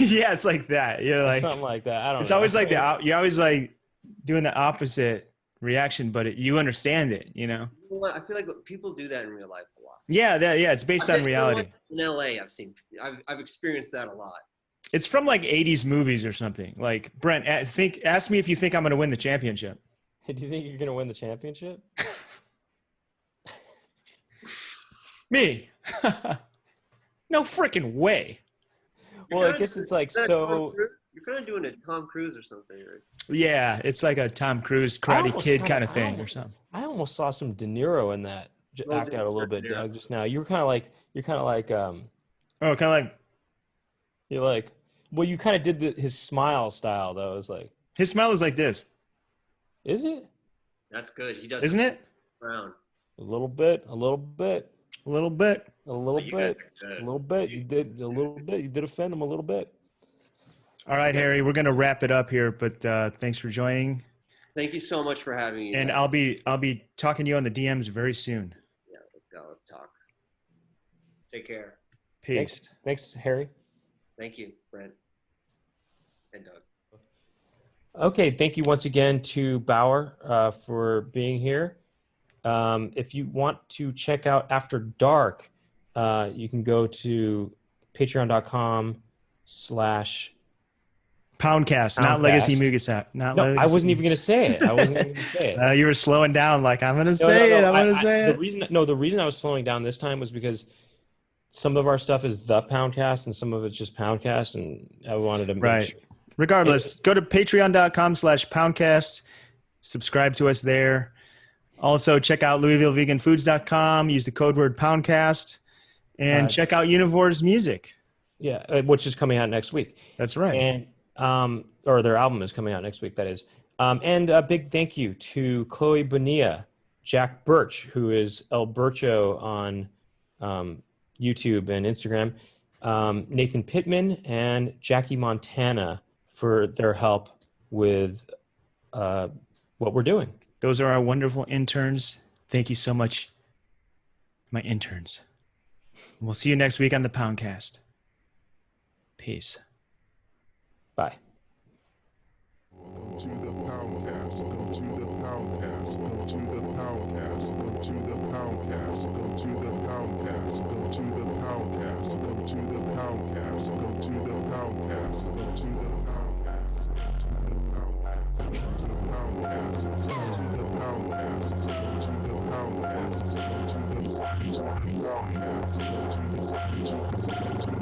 A: Yeah, it's like that. You're like
B: something like that. I don't know.
A: It's always like you're always like doing the opposite reaction, but you understand it, you know?
D: I feel like people do that in real life a lot.
A: Yeah, it's based on reality.
D: In LA, I've experienced that a lot.
A: It's from like 80s movies or something. Like, Brent, ask me if you think I'm going to win the championship.
B: Do you think you're going to win the championship?
A: Me? No freaking way.
B: Well, I guess it's like so.
D: You're kind of doing a Tom Cruise or something, right?
A: Yeah, it's like a Tom Cruise Karate Kid kind of thing or something.
B: I almost saw some De Niro in that act out a little bit, Doug, just now. You're kind of like. You're like. Well, you kind of did his smile style, though. It's like
A: his smile is like this.
B: Is it?
D: That's good. He does.
A: Isn't it?
D: Brown.
B: A little bit.
A: A little bit.
B: A little
D: You guys
B: bit.
D: are
B: A
D: good.
B: little bit. You did a little bit. You did offend them a little bit.
A: All right, Harry, we're gonna wrap it up here, but thanks for joining.
D: Thank you so much for having me.
A: And
D: guys.
A: I'll be talking to you on the DMs very soon.
D: Yeah, let's go. Let's talk. Take care.
A: Peace.
B: Thanks, Harry.
D: Thank you, Brent and Doug.
B: Okay, thank you once again to Baauer for being here. If you want to check out After Dark, you can go to patreon.com/.
A: Poundcast, not Legacy Mugasap. Not
B: No,
A: Legacy.
B: I wasn't even going to say it. I wasn't even going to say it.
A: You were slowing down like, I'm going to say it. I'm going to say it.
B: The reason I was slowing down this time was because some of our stuff is the Poundcast and some of it's just Poundcast, and I wanted to make sure.
A: Regardless, go to patreon.com/Poundcast. Subscribe to us there. Also, check out LouisvilleVeganFoods.com. Use the code word Poundcast. And check out Univore's music.
B: Yeah, which is coming out next week.
A: That's right.
B: And or their album is coming out next week, that is. And a big thank you to Chloe Bonilla, Jack Birch, who is El Bircho on YouTube and Instagram, Nathan Pittman, and Jackie Montana for their help with what we're doing.
A: Those are our wonderful interns. Thank you so much, my interns. We'll see you next week on the Poundcast. Peace.
B: Bye.
C: Go to the Poundcast. Go to the Poundcast. Go to the Poundcast. Go to the Poundcast. Go to the Poundcast. Go to the Poundcast. Go to the Poundcast. Go to the Poundcast. Go to the Poundcast. Go to the Poundcast. Go to the Poundcast. Go to the Poundcast. Go to the Poundcast. Go to the Poundcast. Go to the Poundcast. Go to the